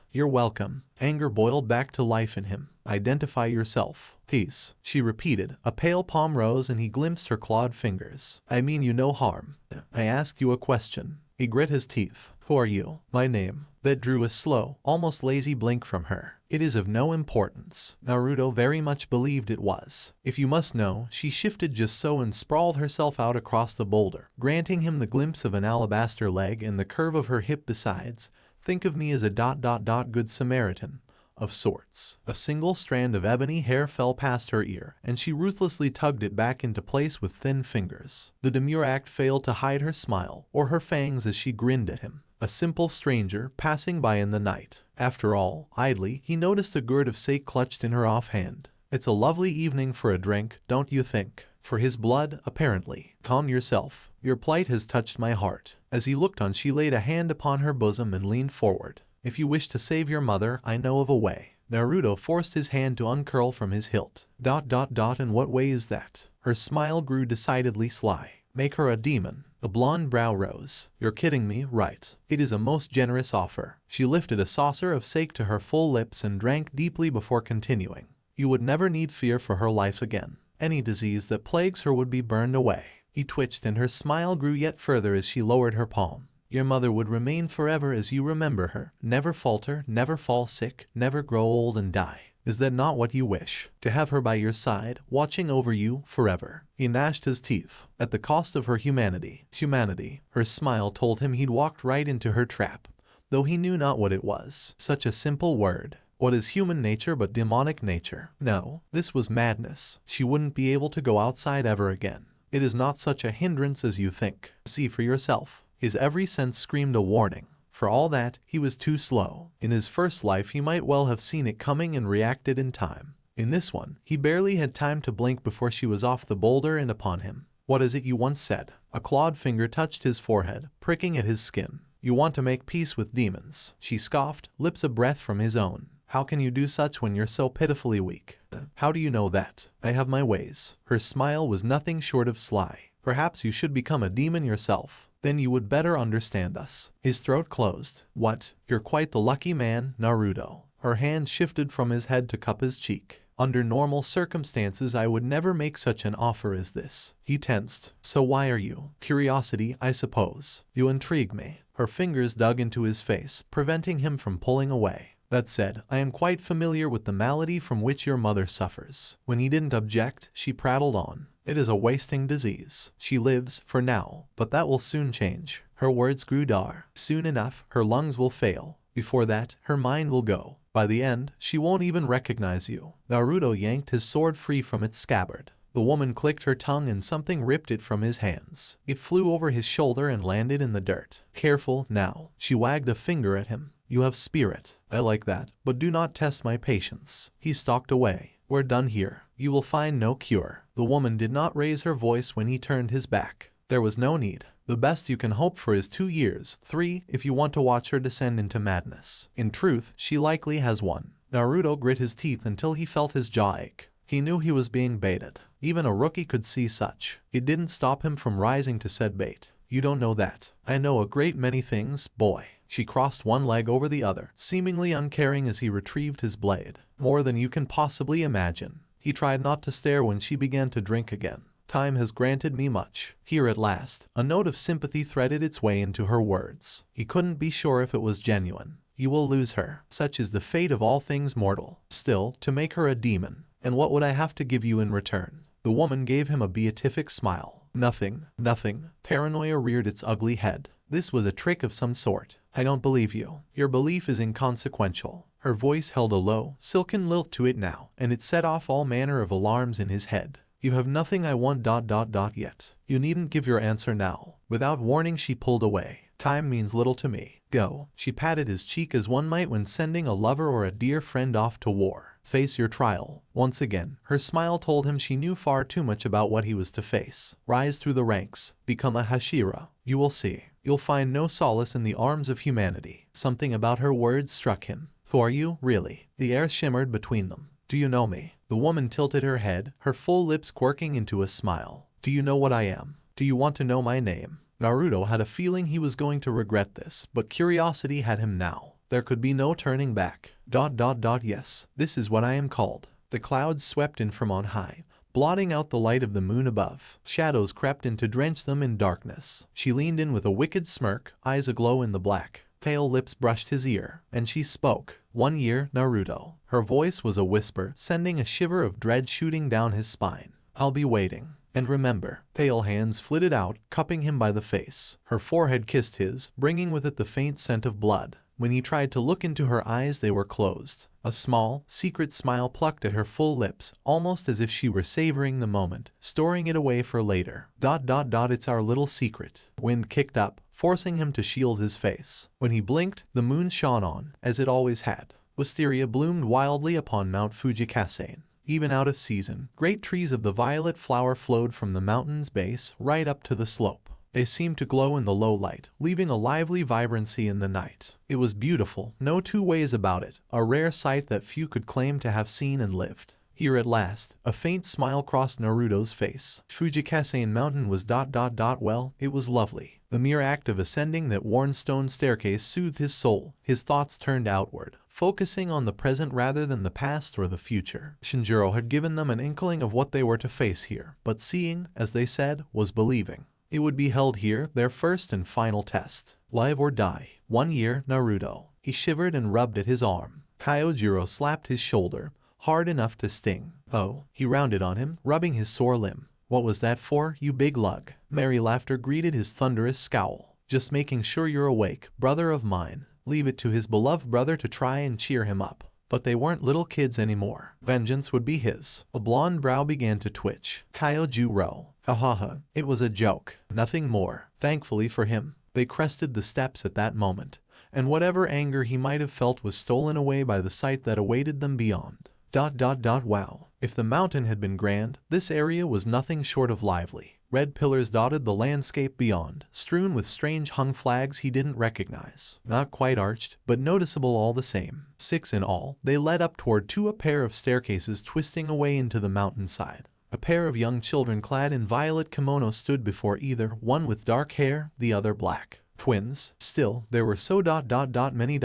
You're welcome. Anger boiled back to life in him. Identify yourself. Peace. She repeated. A pale palm rose and he glimpsed her clawed fingers. I mean you no harm. I asked you a question. He grit his teeth. Who are you? My name. That drew a slow, almost lazy blink from her. It is of no importance. Naruto very much believed it was. If you must know, she shifted just so and sprawled herself out across the boulder, granting him the glimpse of an alabaster leg and the curve of her hip besides. Think of me as a good Samaritan. Of sorts. A single strand of ebony hair fell past her ear, and she ruthlessly tugged it back into place with thin fingers. The demure act failed to hide her smile, or her fangs as she grinned at him. A simple stranger, passing by in the night. After all, idly, he noticed a gourd of sake clutched in her offhand. It's a lovely evening for a drink, don't you think? For his blood, apparently. Calm yourself. Your plight has touched my heart. As he looked on, she laid a hand upon her bosom and leaned forward. If you wish to save your mother, I know of a way. Naruto forced his hand to uncurl from his hilt. And what way is that? Her smile grew decidedly sly. Make her a demon. A blonde brow rose. You're kidding me, right? It is a most generous offer. She lifted a saucer of sake to her full lips and drank deeply before continuing. You would never need fear for her life again. Any disease that plagues her would be burned away. He twitched and her smile grew yet further as she lowered her palm. Your mother would remain forever as you remember her. Never falter, never fall sick, never grow old and die. Is that not what you wish? To have her by your side, watching over you forever. He gnashed his teeth. At the cost of her humanity. Humanity. Her smile told him he'd walked right into her trap, though he knew not what it was. Such a simple word. What is human nature but demonic nature? No, this was madness. She wouldn't be able to go outside ever again. It is not such a hindrance as you think. See for yourself. His every sense screamed a warning. For all that, he was too slow. In his first life he might well have seen it coming and reacted in time. In this one, he barely had time to blink before she was off the boulder and upon him. What is it you once said? A clawed finger touched his forehead, pricking at his skin. You want to make peace with demons, she scoffed, lips a breath from his own. How can you do such when you're so pitifully weak? How do you know that? I have my ways. Her smile was nothing short of sly. Perhaps you should become a demon yourself. Then you would better understand us. His throat closed. What? You're quite the lucky man, Naruto. Her hand shifted from his head to cup his cheek. Under normal circumstances I would never make such an offer as this. He tensed. So why are you? Curiosity, I suppose. You intrigue me. Her fingers dug into his face, preventing him from pulling away. That said, I am quite familiar with the malady from which your mother suffers. When he didn't object, she prattled on. It is a wasting disease. She lives, for now, but that will soon change. Her words grew dour. Soon enough, her lungs will fail. Before that, her mind will go. By the end, she won't even recognize you. Naruto yanked his sword free from its scabbard. The woman clicked her tongue and something ripped it from his hands. It flew over his shoulder and landed in the dirt. Careful, now. She wagged a finger at him. You have spirit. I like that, but do not test my patience. He stalked away. We're done here. You will find no cure. The woman did not raise her voice when he turned his back. There was no need. The best you can hope for is 2 years, 3 if you want to watch her descend into madness. In truth, she likely has 1. Naruto grit his teeth until he felt his jaw ache. He knew he was being baited. Even a rookie could see such. It didn't stop him from rising to said bait. You don't know that. I know a great many things, boy. She crossed one leg over the other, seemingly uncaring as he retrieved his blade. More than you can possibly imagine. He tried not to stare when she began to drink again. Time has granted me much. Here at last, a note of sympathy threaded its way into her words. He couldn't be sure if it was genuine. You will lose her. Such is the fate of all things mortal. Still, to make her a demon. And what would I have to give you in return? The woman gave him a beatific smile. Nothing, nothing. Paranoia reared its ugly head. This was a trick of some sort. I don't believe you. Your belief is inconsequential. Her voice held a low, silken lilt to it now, and it set off all manner of alarms in his head. You have nothing I want ... yet. You needn't give your answer now. Without warning she pulled away. Time means little to me. Go. She patted his cheek as one might when sending a lover or a dear friend off to war. Face your trial. Once again, her smile told him she knew far too much about what he was to face. Rise through the ranks. Become a Hashira. You will see. You'll find no solace in the arms of humanity. Something about her words struck him. Who are you, really? The air shimmered between them. Do you know me? The woman tilted her head, her full lips quirking into a smile. Do you know what I am? Do you want to know my name? Naruto had a feeling he was going to regret this, but curiosity had him now. There could be no turning back. ... Yes, this is what I am called. The clouds swept in from on high, blotting out the light of the moon above. Shadows crept in to drench them in darkness. She leaned in with a wicked smirk, eyes aglow in the black. Pale lips brushed his ear, and she spoke. 1 year, Naruto. Her voice was a whisper, sending a shiver of dread shooting down his spine. I'll be waiting. And remember. Pale hands flitted out, cupping him by the face. Her forehead kissed his, bringing with it the faint scent of blood. When he tried to look into her eyes, they were closed. A small, secret smile plucked at her full lips, almost as if she were savoring the moment, storing it away for later. ... It's our little secret. Wind kicked up, forcing him to shield his face. When he blinked, the moon shone on, as it always had. Wisteria bloomed wildly upon Mount Fujikasen. Even out of season, great trees of the violet flower flowed from the mountain's base right up to the slope. They seemed to glow in the low light, leaving a lively vibrancy in the night. It was beautiful, no two ways about it, a rare sight that few could claim to have seen and lived. Here at last, a faint smile crossed Naruto's face. Fujikasen Mountain was ... Well, it was lovely. The mere act of ascending that worn stone staircase soothed his soul. His thoughts turned outward, focusing on the present rather than the past or the future. Shinjiro had given them an inkling of what they were to face here, but seeing, as they said, was believing. It would be held here, their first and final test. Live or die. 1 year, Naruto. He shivered and rubbed at his arm. Kyojiro slapped his shoulder, hard enough to sting. Oh, he rounded on him, rubbing his sore limb. What was that for, you big lug? Merry laughter greeted his thunderous scowl. Just making sure you're awake, brother of mine. Leave it to his beloved brother to try and cheer him up. But they weren't little kids anymore. Vengeance would be his. A blonde brow began to twitch. Kyojiro. Ha. It was a joke. Nothing more. Thankfully for him, they crested the steps at that moment, and whatever anger he might have felt was stolen away by the sight that awaited them beyond. ... Wow. If the mountain had been grand, this area was nothing short of lively. Red pillars dotted the landscape beyond, strewn with strange hung flags he didn't recognize. Not quite arched, but noticeable all the same. 6 in all, they led up toward a pair of staircases twisting away into the mountainside. A pair of young children clad in violet kimonos stood before either, one with dark hair, the other black. Twins. Still, there were so ... many ...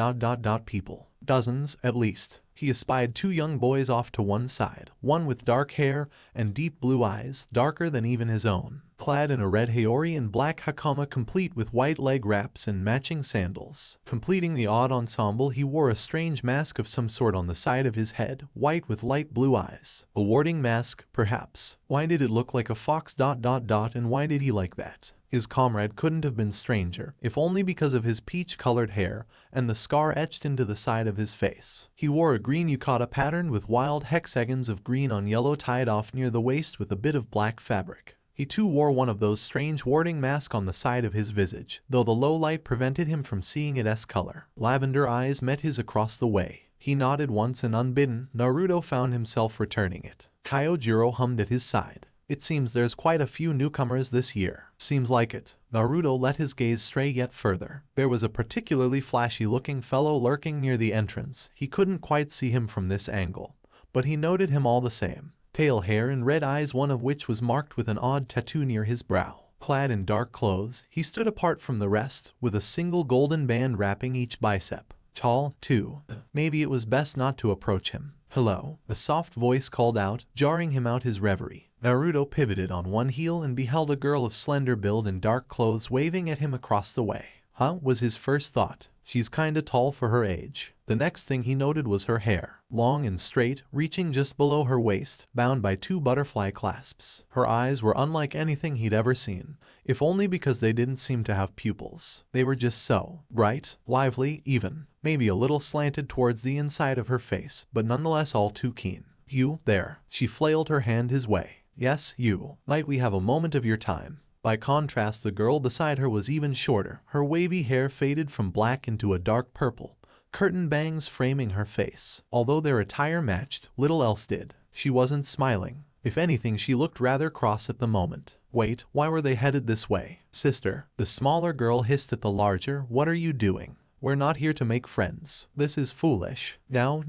people. Dozens, at least. He espied 2 young boys off to one side, one with dark hair and deep blue eyes, darker than even his own, clad in a red haori and black hakama complete with white leg wraps and matching sandals. Completing the odd ensemble, he wore a strange mask of some sort on the side of his head, white with light blue eyes. A warding mask, perhaps. Why did it look like a fox ... and why did he like that? His comrade couldn't have been stranger, if only because of his peach-colored hair and the scar etched into the side of his face. He wore a green yukata patterned with wild hexagons of green on yellow tied off near the waist with a bit of black fabric. He too wore one of those strange warding masks on the side of his visage, though the low light prevented him from seeing its color. Lavender eyes met his across the way. He nodded once and unbidden, Naruto found himself returning it. Kyojiro hummed at his side. It seems there's quite a few newcomers this year. Seems like it. Naruto let his gaze stray yet further. There was a particularly flashy-looking fellow lurking near the entrance. He couldn't quite see him from this angle, but he noted him all the same. Pale hair and red eyes, one of which was marked with an odd tattoo near his brow. Clad in dark clothes, he stood apart from the rest, with a single golden band wrapping each bicep. Tall, too. Maybe it was best not to approach him. Hello, a soft voice called out, jarring him out his reverie. Naruto pivoted on one heel and beheld a girl of slender build in dark clothes waving at him across the way. Huh, was his first thought. She's kinda tall for her age. The next thing he noted was her hair, long and straight, reaching just below her waist, bound by 2 butterfly clasps. Her eyes were unlike anything he'd ever seen, if only because they didn't seem to have pupils. They were just so bright, lively, even, maybe a little slanted towards the inside of her face, but nonetheless all too keen. You, there. She flailed her hand his way. Yes, you. Might we have a moment of your time? By contrast, the girl beside her was even shorter. Her wavy hair faded from black into a dark purple, curtain bangs framing her face. Although their attire matched, little else did. She wasn't smiling. If anything, she looked rather cross at the moment. Wait, why were they headed this way? Sister, the smaller girl hissed at the larger, what are you doing? We're not here to make friends. This is foolish. Now.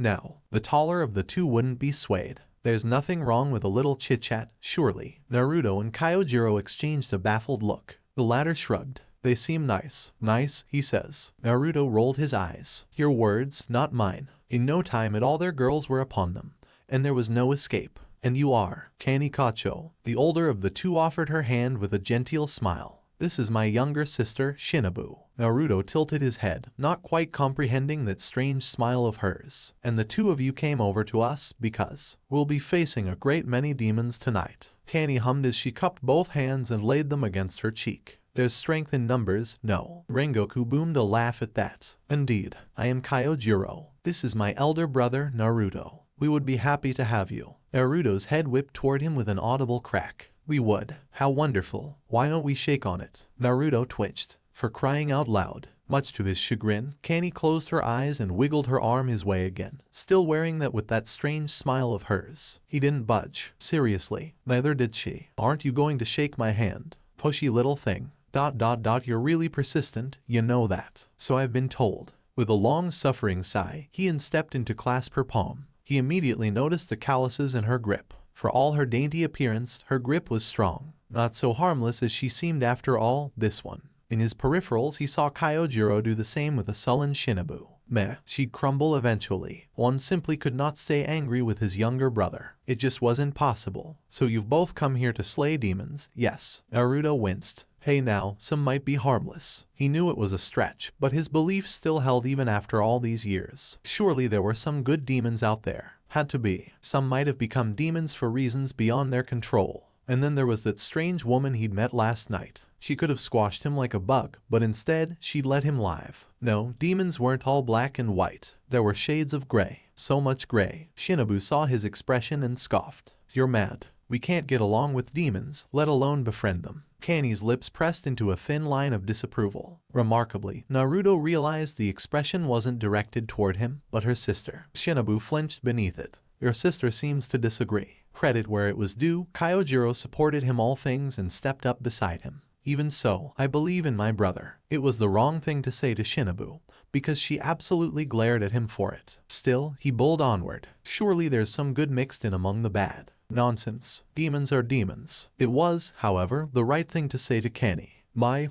The taller of the two wouldn't be swayed. There's nothing wrong with a little chit-chat, surely. Naruto and Kyojiro exchanged a baffled look. The latter shrugged. They seem nice. Nice, he says. Naruto rolled his eyes. Your words, not mine. In no time at all their girls were upon them, and there was no escape. And you are Kanikacho. The older of the two offered her hand with a genteel smile. This is my younger sister, Shinobu. Naruto tilted his head, not quite comprehending that strange smile of hers. And the two of you came over to us because we'll be facing a great many demons tonight. Kani hummed as she cupped both hands and laid them against her cheek. There's strength in numbers, no. Rengoku boomed a laugh at that. Indeed, I am Kyojiro. This is my elder brother, Naruto. We would be happy to have you. Naruto's head whipped toward him with an audible crack. We would. How wonderful. Why don't we shake on it? Naruto twitched. For crying out loud. Much to his chagrin, Kani closed her eyes and wiggled her arm his way again, still wearing that with that strange smile of hers. He didn't budge. Seriously, neither did she. Aren't you going to shake my hand? Pushy little thing. ... You're really persistent, you know that. So I've been told. With a long suffering sigh, he stepped in to clasp her palm. He immediately noticed the calluses in her grip. For all her dainty appearance, her grip was strong. Not so harmless as she seemed after all, this one. In his peripherals he saw Kyojiro do the same with a sullen Shinobu. Meh, she'd crumble eventually. One simply could not stay angry with his younger brother. It just wasn't possible. So you've both come here to slay demons? Yes. Naruto winced. Hey now, some might be harmless. He knew it was a stretch, but his beliefs still held even after all these years. Surely there were some good demons out there. Had to be. Some might have become demons for reasons beyond their control. And then there was that strange woman he'd met last night. She could have squashed him like a bug, but instead, she'd let him live. No, demons weren't all black and white. There were shades of gray. So much gray. Shinobu saw his expression and scoffed. You're mad. We can't get along with demons, let alone befriend them. Kanny's lips pressed into a thin line of disapproval. Remarkably, Naruto realized the expression wasn't directed toward him, but her sister. Shinobu flinched beneath it. Your sister seems to disagree. Credit where it was due, Kyojiro supported him all things and stepped up beside him. Even so, I believe in my brother. It was the wrong thing to say to Shinobu, because she absolutely glared at him for it. Still, he bowled onward. Surely there's some good mixed in among the bad. Nonsense. Demons are demons. It was, however, the right thing to say to Kanny. My.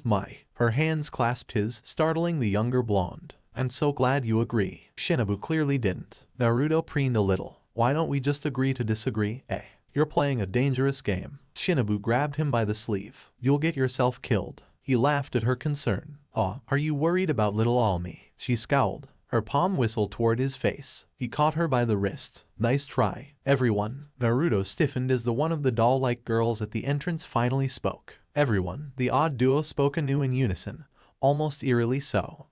Her hands clasped his, startling the younger blonde. I'm so glad you agree. Shinobu clearly didn't. Naruto preened a little. Why don't we just agree to disagree, eh? You're playing a dangerous game. Shinobu grabbed him by the sleeve. You'll get yourself killed. He laughed at her concern. Aw, are you worried about little Almi? She scowled. Her palm whistled toward his face. He caught her by the wrist. Nice try, everyone. Naruto stiffened as the one of the doll-like girls at the entrance finally spoke. Everyone, the odd duo spoke anew in unison. Almost eerily so. ...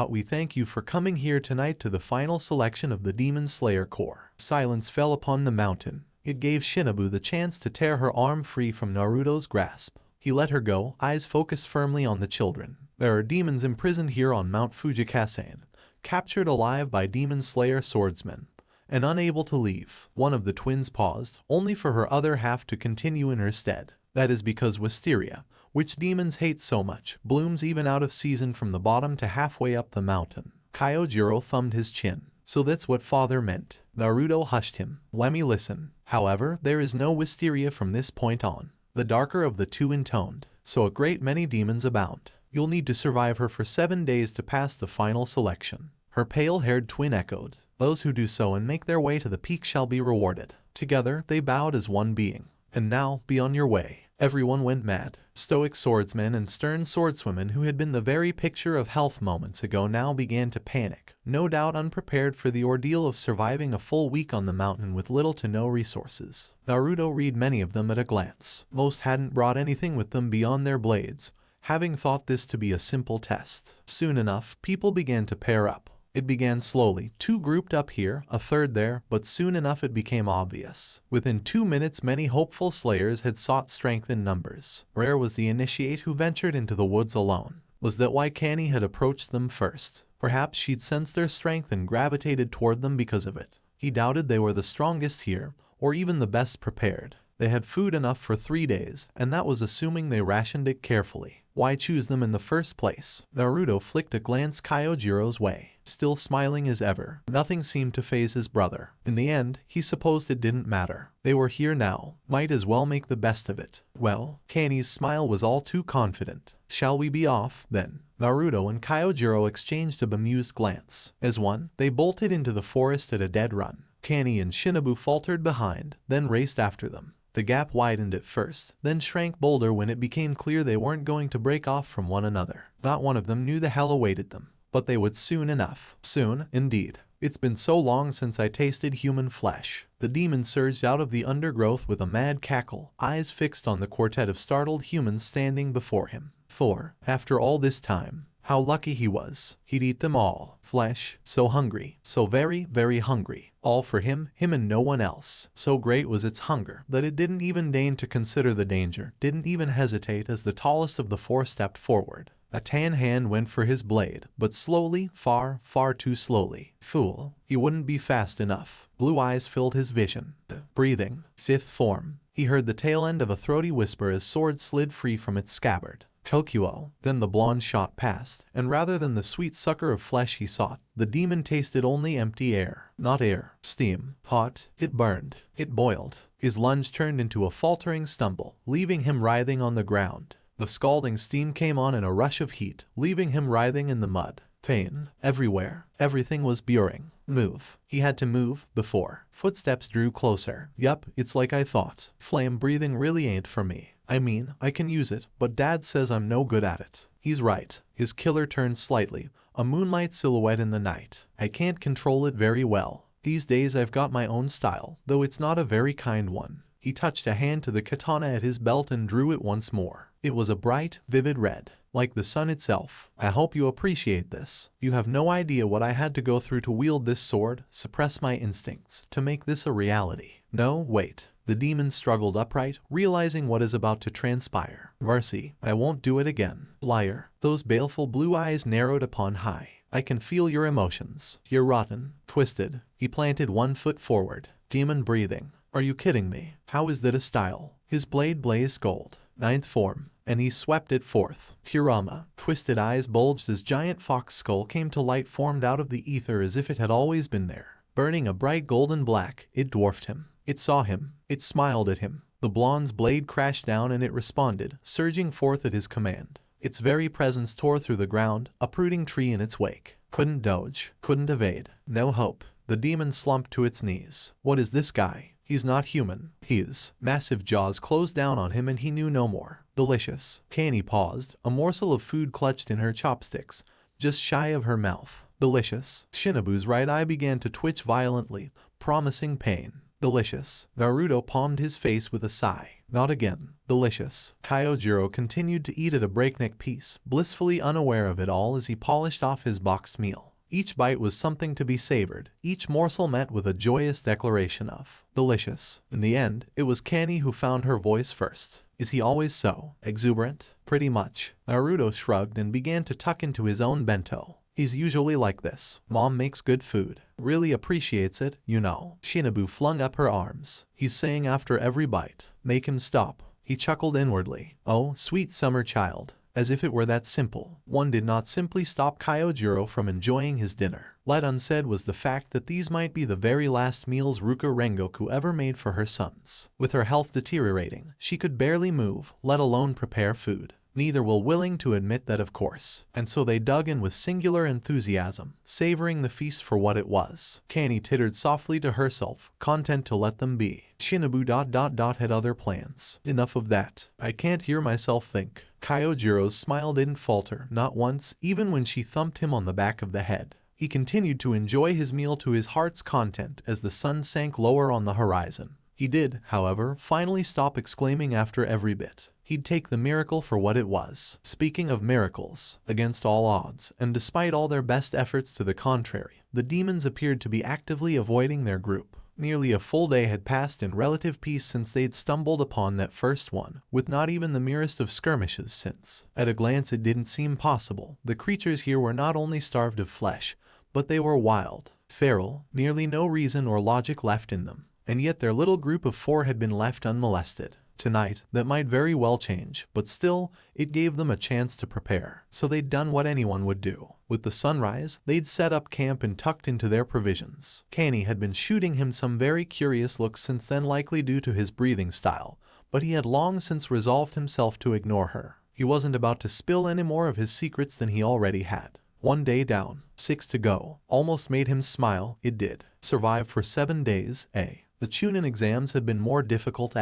We thank you for coming here tonight to the final selection of the Demon Slayer Corps. Silence fell upon the mountain. It gave Shinobu the chance to tear her arm free from Naruto's grasp. He let her go, eyes focused firmly on the children. There are demons imprisoned here on Mount Fujikasen, captured alive by Demon Slayer swordsmen, and unable to leave. One of the twins paused, only for her other half to continue in her stead. That is because wisteria, which demons hate so much, blooms even out of season from the bottom to halfway up the mountain. Kyojiro thumbed his chin. So that's what father meant. Naruto hushed him. Let me listen. However, there is no wisteria from this point on. The darker of the two intoned. So a great many demons abound. You'll need to survive her for 7 days to pass the final selection. Her pale-haired twin echoed. Those who do so and make their way to the peak shall be rewarded. Together, they bowed as one being. And now, be on your way. Everyone went mad. Stoic swordsmen and stern swordswomen who had been the very picture of health moments ago now began to panic, no doubt unprepared for the ordeal of surviving a full week on the mountain with little to no resources. Naruto read many of them at a glance. Most hadn't brought anything with them beyond their blades, having thought this to be a simple test. Soon enough, people began to pair up. It began slowly, 2 grouped up here, a 3rd there, but soon enough it became obvious. Within 2 minutes many hopeful slayers had sought strength in numbers. Rare was the initiate who ventured into the woods alone. Was that why Kanny had approached them first? Perhaps she'd sensed their strength and gravitated toward them because of it. He doubted they were the strongest here, or even the best prepared. They had food enough for 3 days, and that was assuming they rationed it carefully. Why choose them in the first place? Naruto flicked a glance Kyojiro's way. Still smiling as ever, nothing seemed to faze his brother. In the end, he supposed it didn't matter. They were here now, might as well make the best of it. Well, Kanny's smile was all too confident. Shall we be off, then? Naruto and Kyojiro exchanged a bemused glance. As one, they bolted into the forest at a dead run. Kanny and Shinobu faltered behind, then raced after them. The gap widened at first, then shrank bolder when it became clear they weren't going to break off from one another. Not one of them knew the hell awaited them. But they would soon enough. Soon, indeed. It's been so long since I tasted human flesh. The demon surged out of the undergrowth with a mad cackle, eyes fixed on the quartet of startled humans standing before him. For, after all this time, how lucky he was. He'd eat them all. Flesh, so hungry, so very, very hungry. All for him and no one else. So great was its hunger that it didn't even deign to consider the danger, didn't even hesitate as the tallest of the 4 stepped forward. A tan hand went for his blade, but slowly, far, far too slowly. Fool, he wouldn't be fast enough. Blue eyes filled his vision. Breathing. 5th form. He heard the tail end of a throaty whisper as sword slid free from its scabbard. Tokyo. Then the blonde shot past, and rather than the sweet sucker of flesh he sought, the demon tasted only empty air. Not air. Steam. Hot. It burned. It boiled. His lunge turned into a faltering stumble, leaving him writhing on the ground. The scalding steam came on in a rush of heat, leaving him writhing in the mud. Pain. Everywhere. Everything was burning. Move. He had to move, before. Footsteps drew closer. Yup, it's like I thought. Flame breathing really ain't for me. I mean, I can use it, but Dad says I'm no good at it. He's right. His killer turned slightly, a moonlight silhouette in the night. I can't control it very well. These days I've got my own style, though it's not a very kind one. He touched a hand to the katana at his belt and drew it once more. It was a bright, vivid red, like the sun itself. I hope you appreciate this. You have no idea what I had to go through to wield this sword, suppress my instincts, to make this a reality. No, wait. The demon struggled upright, realizing what is about to transpire. Mercy, I won't do it again. Liar. Those baleful blue eyes narrowed upon high. I can feel your emotions. You're rotten. Twisted. He planted one foot forward. Demon breathing. Are you kidding me? How is that a style? His blade blazed gold. Ninth form. And he swept it forth. Kurama. Twisted eyes bulged as giant fox skull came to light, formed out of the ether as if it had always been there. Burning a bright golden black, it dwarfed him. It saw him. It smiled at him. The blonde's blade crashed down and it responded, surging forth at his command. Its very presence tore through the ground, uprooting tree in its wake. Couldn't dodge. Couldn't evade. No hope. The demon slumped to its knees. What is this guy? He's not human. His massive jaws closed down on him and he knew no more. Delicious. Kani paused, a morsel of food clutched in her chopsticks, just shy of her mouth. Delicious. Shinobu's right eye began to twitch violently, promising pain. Delicious. Naruto palmed his face with a sigh. Not again. Delicious. Kyojiro continued to eat at a breakneck pace, blissfully unaware of it all as he polished off his boxed meal. Each bite was something to be savored, each morsel met with a joyous declaration of delicious. In the end, it was Kani who found her voice first. Is he always so exuberant? Pretty much. Naruto shrugged and began to tuck into his own bento. He's usually like this. Mom makes good food. Really appreciates it, you know. Shinobu flung up her arms. He's saying after every bite. Make him stop. He chuckled inwardly. Oh, sweet summer child. As if it were that simple. One did not simply stop Kyojiro from enjoying his dinner. Let unsaid was the fact that these might be the very last meals Ruka Rengoku ever made for her sons. With her health deteriorating, she could barely move, let alone prepare food. Neither were willing to admit that, of course, and so they dug in with singular enthusiasm, savoring the feast for what it was. Kani tittered softly to herself, content to let them be. Shinobu ... had other plans. Enough of that. I can't hear myself think. Kyojiro's smile didn't falter, not once, even when she thumped him on the back of the head. He continued to enjoy his meal to his heart's content as the sun sank lower on the horizon. He did, however, finally stop exclaiming after every bit. He'd take the miracle for what it was. Speaking of miracles, against all odds, and despite all their best efforts to the contrary, the demons appeared to be actively avoiding their group. Nearly a full day had passed in relative peace since they'd stumbled upon that first one, with not even the merest of skirmishes since. At a glance it didn't seem possible. The creatures here were not only starved of flesh, but they were wild, feral, nearly no reason or logic left in them. And yet their little group of 4 had been left unmolested. Tonight, that might very well change, but still, it gave them a chance to prepare. So they'd done what anyone would do. With the sunrise, they'd set up camp and tucked into their provisions. Kani had been shooting him some very curious looks since then, likely due to his breathing style, but he had long since resolved himself to ignore her. He wasn't about to spill any more of his secrets than he already had. 1 day down, 6 to go, almost made him smile. It did. Survive for 7 days, eh? The Chunin exams had been more difficult.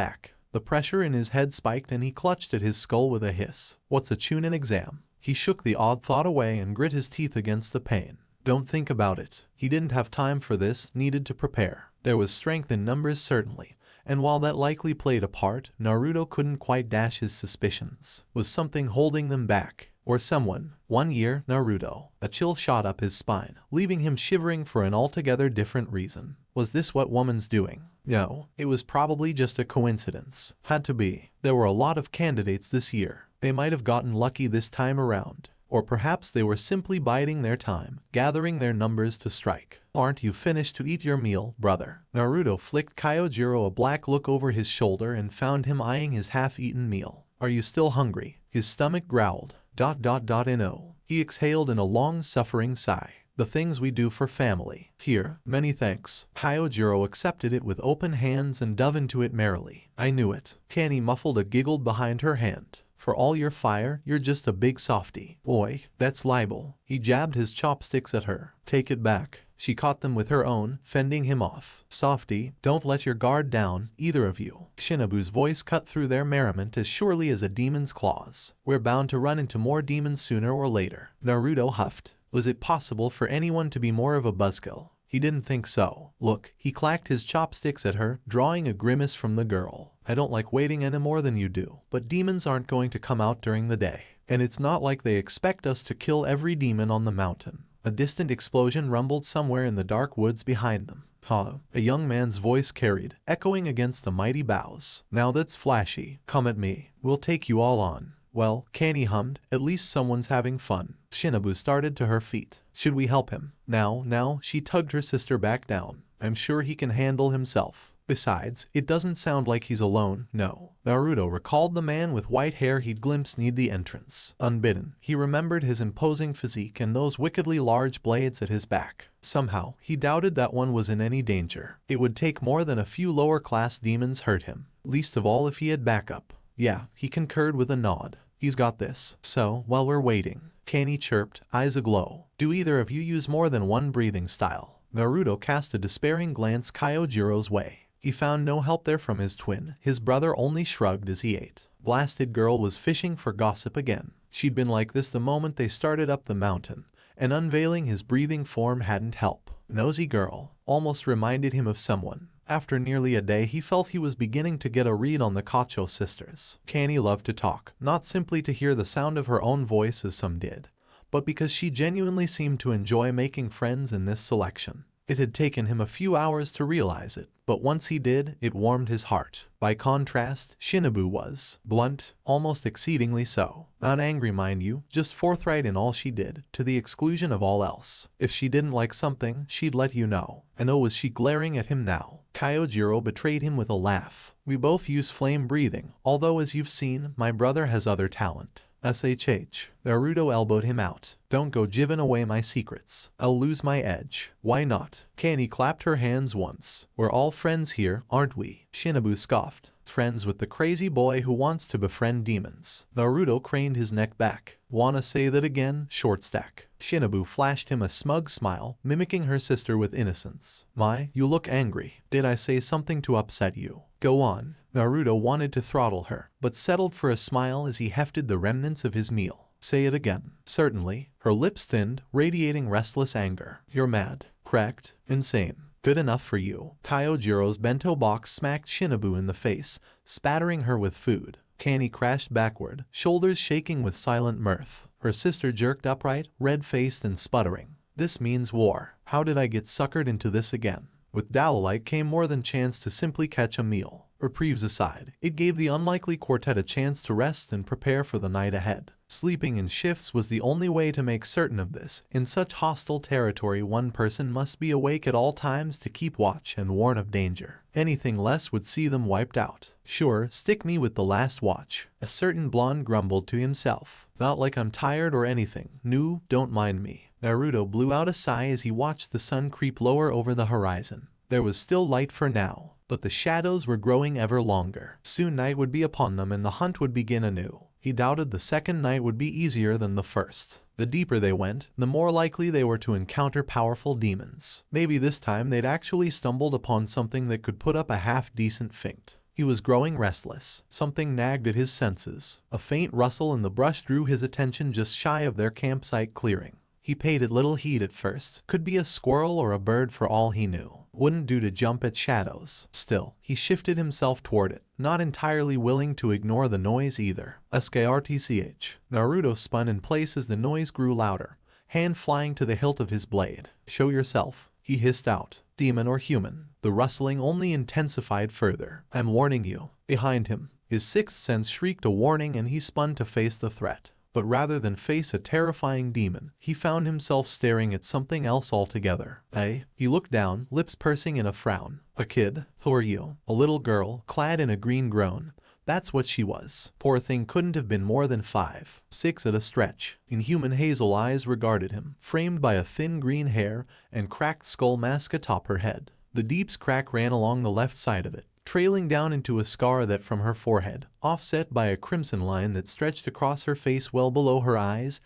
The pressure in his head spiked and he clutched at his skull with a hiss. What's a Chunin exam? He shook the odd thought away and grit his teeth against the pain. Don't think about it. He didn't have time for this, needed to prepare. There was strength in numbers certainly, and while that likely played a part, Naruto couldn't quite dash his suspicions. Was something holding them back? Or someone? 1 year, Naruto. A chill shot up his spine, leaving him shivering for an altogether different reason. Was this what woman's doing? No, it was probably just a coincidence. Had to be. There were a lot of candidates this year. They might have gotten lucky this time around. Or perhaps they were simply biding their time, gathering their numbers to strike. Aren't you finished to eat your meal, brother? Naruto flicked Kyojiro a black look over his shoulder and found him eyeing his half-eaten meal. Are you still hungry? His stomach growled. ... No. He exhaled in a long-suffering sigh. The things we do for family. Here, many thanks. Kyojiro accepted it with open hands and dove into it merrily. I knew it. Kanny muffled a giggle behind her hand. For all your fire, you're just a big softy. Oi, that's libel. He jabbed his chopsticks at her. Take it back. She caught them with her own, fending him off. Softy, don't let your guard down, either of you. Shinobu's voice cut through their merriment as surely as a demon's claws. We're bound to run into more demons sooner or later. Naruto huffed. Was it possible for anyone to be more of a buzzkill? He didn't think so. Look, he clacked his chopsticks at her, drawing a grimace from the girl. I don't like waiting any more than you do, but demons aren't going to come out during the day. And it's not like they expect us to kill every demon on the mountain. A distant explosion rumbled somewhere in the dark woods behind them. Huh? A young man's voice carried, echoing against the mighty boughs. Now that's flashy. Come at me. We'll take you all on. Well, Kanny hummed, at least someone's having fun. Shinobu started to her feet. Should we help him? Now, she tugged her sister back down. I'm sure he can handle himself. Besides, it doesn't sound like he's alone, no. Naruto recalled the man with white hair he'd glimpsed near the entrance. Unbidden, he remembered his imposing physique and those wickedly large blades at his back. Somehow, he doubted that one was in any danger. It would take more than a few lower-class demons hurt him, least of all if he had backup. Yeah, he concurred with a nod. He's got this. So, while we're waiting, Kanny chirped, eyes aglow. Do either of you use more than one breathing style? Naruto cast a despairing glance Kyojiro's way. He found no help there from his twin. His brother only shrugged as he ate. Blasted girl was fishing for gossip again. She'd been like this the moment they started up the mountain, and unveiling his breathing form hadn't helped. Nosy girl. Almost reminded him of someone. After nearly a day he felt he was beginning to get a read on the Kacho sisters. Kanny loved to talk, not simply to hear the sound of her own voice as some did, but because she genuinely seemed to enjoy making friends in this selection. It had taken him a few hours to realize it, but once he did, it warmed his heart. By contrast, Shinobu was blunt, almost exceedingly so. Not angry, mind you, just forthright in all she did, to the exclusion of all else. If she didn't like something, she'd let you know. And oh, was she glaring at him now? Kyojiro betrayed him with a laugh. We both use flame breathing, although as you've seen, my brother has other talent. SHH. Naruto elbowed him out. Don't go giving away my secrets. I'll lose my edge. Why not? Kanny clapped her hands once. We're all friends here, aren't we? Shinobu scoffed. Friends with the crazy boy who wants to befriend demons. Naruto craned his neck back. Wanna say that again, short stack? Shinobu flashed him a smug smile, mimicking her sister with innocence. My, you look angry. Did I say something to upset you? Go on. Naruto wanted to throttle her, but settled for a smile as he hefted the remnants of his meal. Say it again. Certainly. Her lips thinned, radiating restless anger. You're mad. Correct. Insane. Good enough for you. Kyojiro's bento box smacked Shinobu in the face, spattering her with food. Kanny crashed backward, shoulders shaking with silent mirth. Her sister jerked upright, red-faced and sputtering. This means war. How did I get suckered into this again? With Dowlite came more than chance to simply catch a meal. Reprieves aside, it gave the unlikely quartet a chance to rest and prepare for the night ahead. Sleeping in shifts was the only way to make certain of this. In such hostile territory, one person must be awake at all times to keep watch and warn of danger. Anything less would see them wiped out. Sure, stick me with the last watch. A certain blonde grumbled to himself. Not like I'm tired or anything. No, don't mind me. Naruto blew out a sigh as he watched the sun creep lower over the horizon. There was still light for now, but the shadows were growing ever longer. Soon night would be upon them and the hunt would begin anew. He doubted the second night would be easier than the first. The deeper they went, the more likely they were to encounter powerful demons. Maybe this time they'd actually stumbled upon something that could put up a half-decent fight. He was growing restless. Something nagged at his senses. A faint rustle in the brush drew his attention just shy of their campsite clearing. He paid it little heed at first. Could be a squirrel or a bird for all he knew. Wouldn't do to jump at shadows. Still, he shifted himself toward it, not entirely willing to ignore the noise either. SKRTCH. Naruto spun in place as the noise grew louder, hand flying to the hilt of his blade. Show yourself, he hissed out. Demon or human. The rustling only intensified further. I'm warning you. Behind him, his sixth sense shrieked a warning and he spun to face the threat. But rather than face a terrifying demon, he found himself staring at something else altogether. He looked down, lips pursing in a frown. A kid? Who are you? A little girl, clad in a green gown, That's what she was. Poor thing couldn't have been more than 5, 6 at a stretch. Inhuman hazel eyes regarded him, framed by a thin green hair and cracked skull mask atop her head. The deep's crack ran along the left side of it, trailing down into a scar that from her forehead, offset by a crimson line that stretched across her face well below her eyes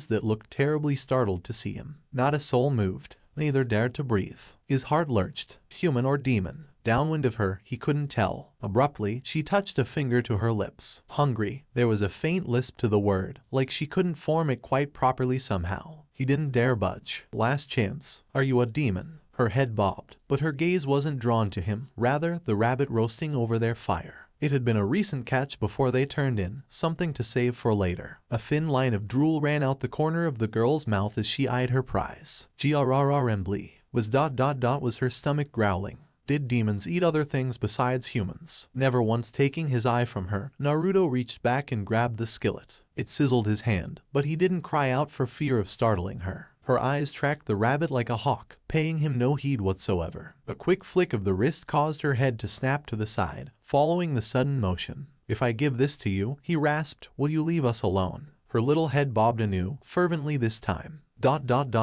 that looked terribly startled to see him. Not a soul moved, neither dared to breathe. His heart lurched, human or demon. Downwind of her, he couldn't tell. Abruptly, she touched a finger to her lips. Hungry. There was a faint lisp to the word, like she couldn't form it quite properly somehow. He didn't dare budge. Last chance. Are you a demon? Her head bobbed, but her gaze wasn't drawn to him, rather the rabbit roasting over their fire. It had been a recent catch before they turned in, something to save for later. A thin line of drool ran out the corner of the girl's mouth as she eyed her prize. Grrrmbly. Was her stomach growling? Did demons eat other things besides humans? Never once taking his eye from her, Naruto reached back and grabbed the skillet. It sizzled his hand, but he didn't cry out for fear of startling her. Her eyes tracked the rabbit like a hawk, paying him no heed whatsoever. A quick flick of the wrist caused her head to snap to the side, following the sudden motion. If I give this to you, he rasped, will you leave us alone? Her little head bobbed anew, fervently this time.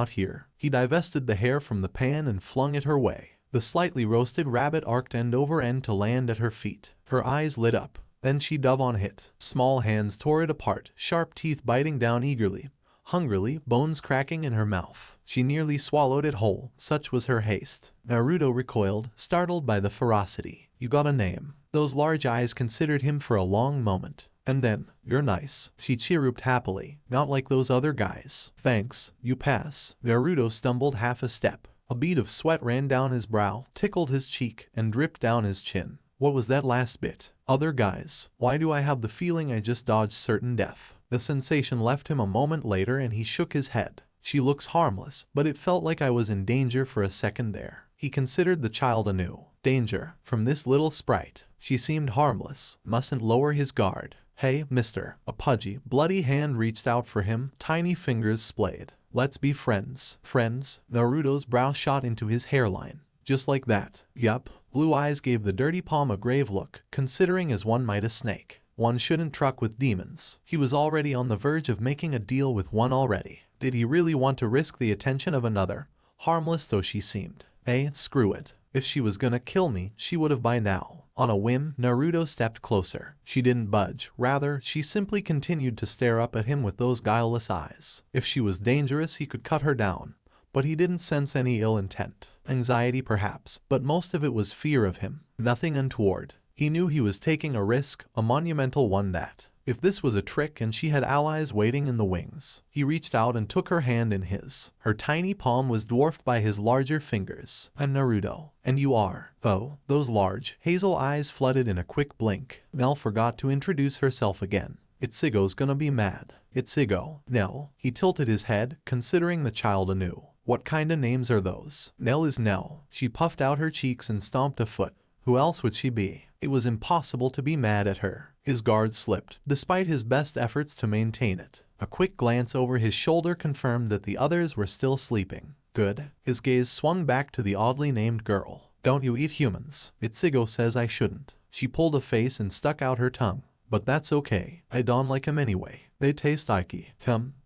Here. He divested the hair from the pan and flung it her way. The slightly roasted rabbit arced end over end to land at her feet. Her eyes lit up. Then she dove on it. Small hands tore it apart, sharp teeth biting down eagerly. Hungrily, bones cracking in her mouth. She nearly swallowed it whole, such was her haste. Naruto recoiled, startled by the ferocity. You got a name. Those large eyes considered him for a long moment. And then, you're nice. She chirruped happily. Not like those other guys. Thanks, you pass. Naruto stumbled half a step. A bead of sweat ran down his brow, tickled his cheek, and dripped down his chin. What was that last bit? Other guys. Why do I have the feeling I just dodged certain death? The sensation left him a moment later and he shook his head. She looks harmless, but it felt like I was in danger for a second there. He considered the child anew. Danger. From this little sprite. She seemed harmless. Mustn't lower his guard. Hey, mister. A pudgy, bloody hand reached out for him, tiny fingers splayed. Let's be friends. Friends? Naruto's brow shot into his hairline. Just like that. Yup. Blue eyes gave the dirty palm a grave look, considering as one might a snake. One shouldn't truck with demons. He was already on the verge of making a deal with one already. Did he really want to risk the attention of another? Harmless though she seemed. Screw it. If she was gonna kill me, she would have by now. On a whim, Naruto stepped closer. She didn't budge. Rather, she simply continued to stare up at him with those guileless eyes. If she was dangerous, he could cut her down. But he didn't sense any ill intent. Anxiety perhaps, but most of it was fear of him. Nothing untoward. He knew he was taking a risk, a monumental one that, if this was a trick and she had allies waiting in the wings. He reached out and took her hand in his. Her tiny palm was dwarfed by his larger fingers. I'm Naruto. And you are. Oh, those large, hazel eyes flooded in a quick blink. Nell forgot to introduce herself again. Ichigo's gonna be mad. Ichigo. Nell. He tilted his head, considering the child anew. What kinda names are those? Nell is Nell. She puffed out her cheeks and stomped a foot. Who else would she be? It was impossible to be mad at her. His guard slipped, despite his best efforts to maintain it. A quick glance over his shoulder confirmed that the others were still sleeping. Good. His gaze swung back to the oddly named girl. Don't you eat humans? Ichigo says I shouldn't. She pulled a face and stuck out her tongue. But that's okay. I don't like him anyway. They taste icky.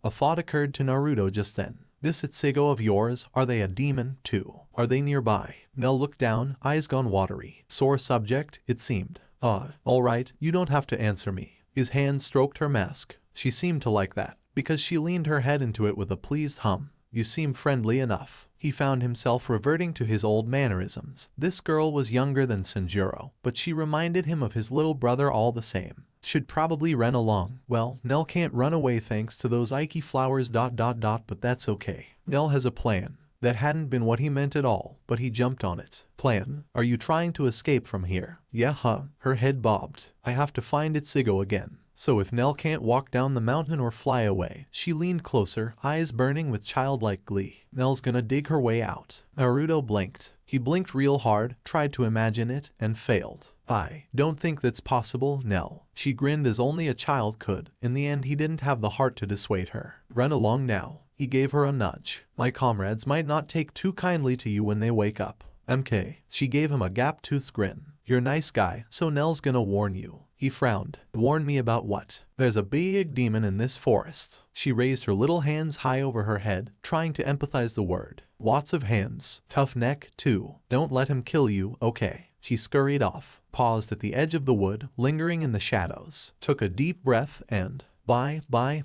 A thought occurred to Naruto just then. This Ichigo of yours, are they a demon, too? Are they nearby? Nell looked down, eyes gone watery. Sore subject, it seemed. Alright, you don't have to answer me. His hand stroked her mask. She seemed to like that, because she leaned her head into it with a pleased hum. You seem friendly enough. He found himself reverting to his old mannerisms. This girl was younger than Tanjiro, but she reminded him of his little brother all the same. Should probably run along. Well, Nell can't run away thanks to those Ike flowers ... but that's okay. Nell has a plan. That hadn't been what he meant at all, but he jumped on it. Plan? Are you trying to escape from here? Yeah, huh? Her head bobbed. I have to find Ichigo again. So if Nell can't walk down the mountain or fly away, she leaned closer, eyes burning with childlike glee. Nell's gonna dig her way out. Naruto blinked. He blinked real hard, tried to imagine it, and failed. I don't think that's possible, Nell. She grinned as only a child could. In the end, he didn't have the heart to dissuade her. Run along now. He gave her a nudge. My comrades might not take too kindly to you when they wake up. MK. She gave him a gap-toothed grin. You're a nice guy, so Nell's gonna warn you. He frowned. Warn me about what? There's a big demon in this forest. She raised her little hands high over her head, trying to empathize the word. Lots of hands. Tough neck, too. Don't let him kill you, okay? She scurried off, paused at the edge of the wood, lingering in the shadows, took a deep breath and, bye,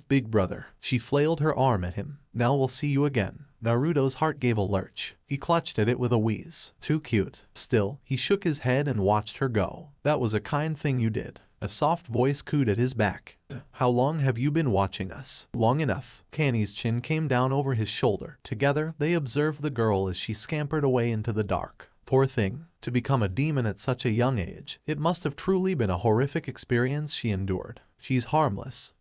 big brother. She flailed her arm at him. Now we'll see you again. Naruto's heart gave a lurch. He clutched at it with a wheeze. Too cute. Still, he shook his head and watched her go. That was a kind thing you did. A soft voice cooed at his back. How long have you been watching us? Long enough. Kanny's chin came down over his shoulder. Together, they observed the girl as she scampered away into the dark. Poor thing. To become a demon at such a young age, it must have truly been a horrific experience she endured. She's harmless.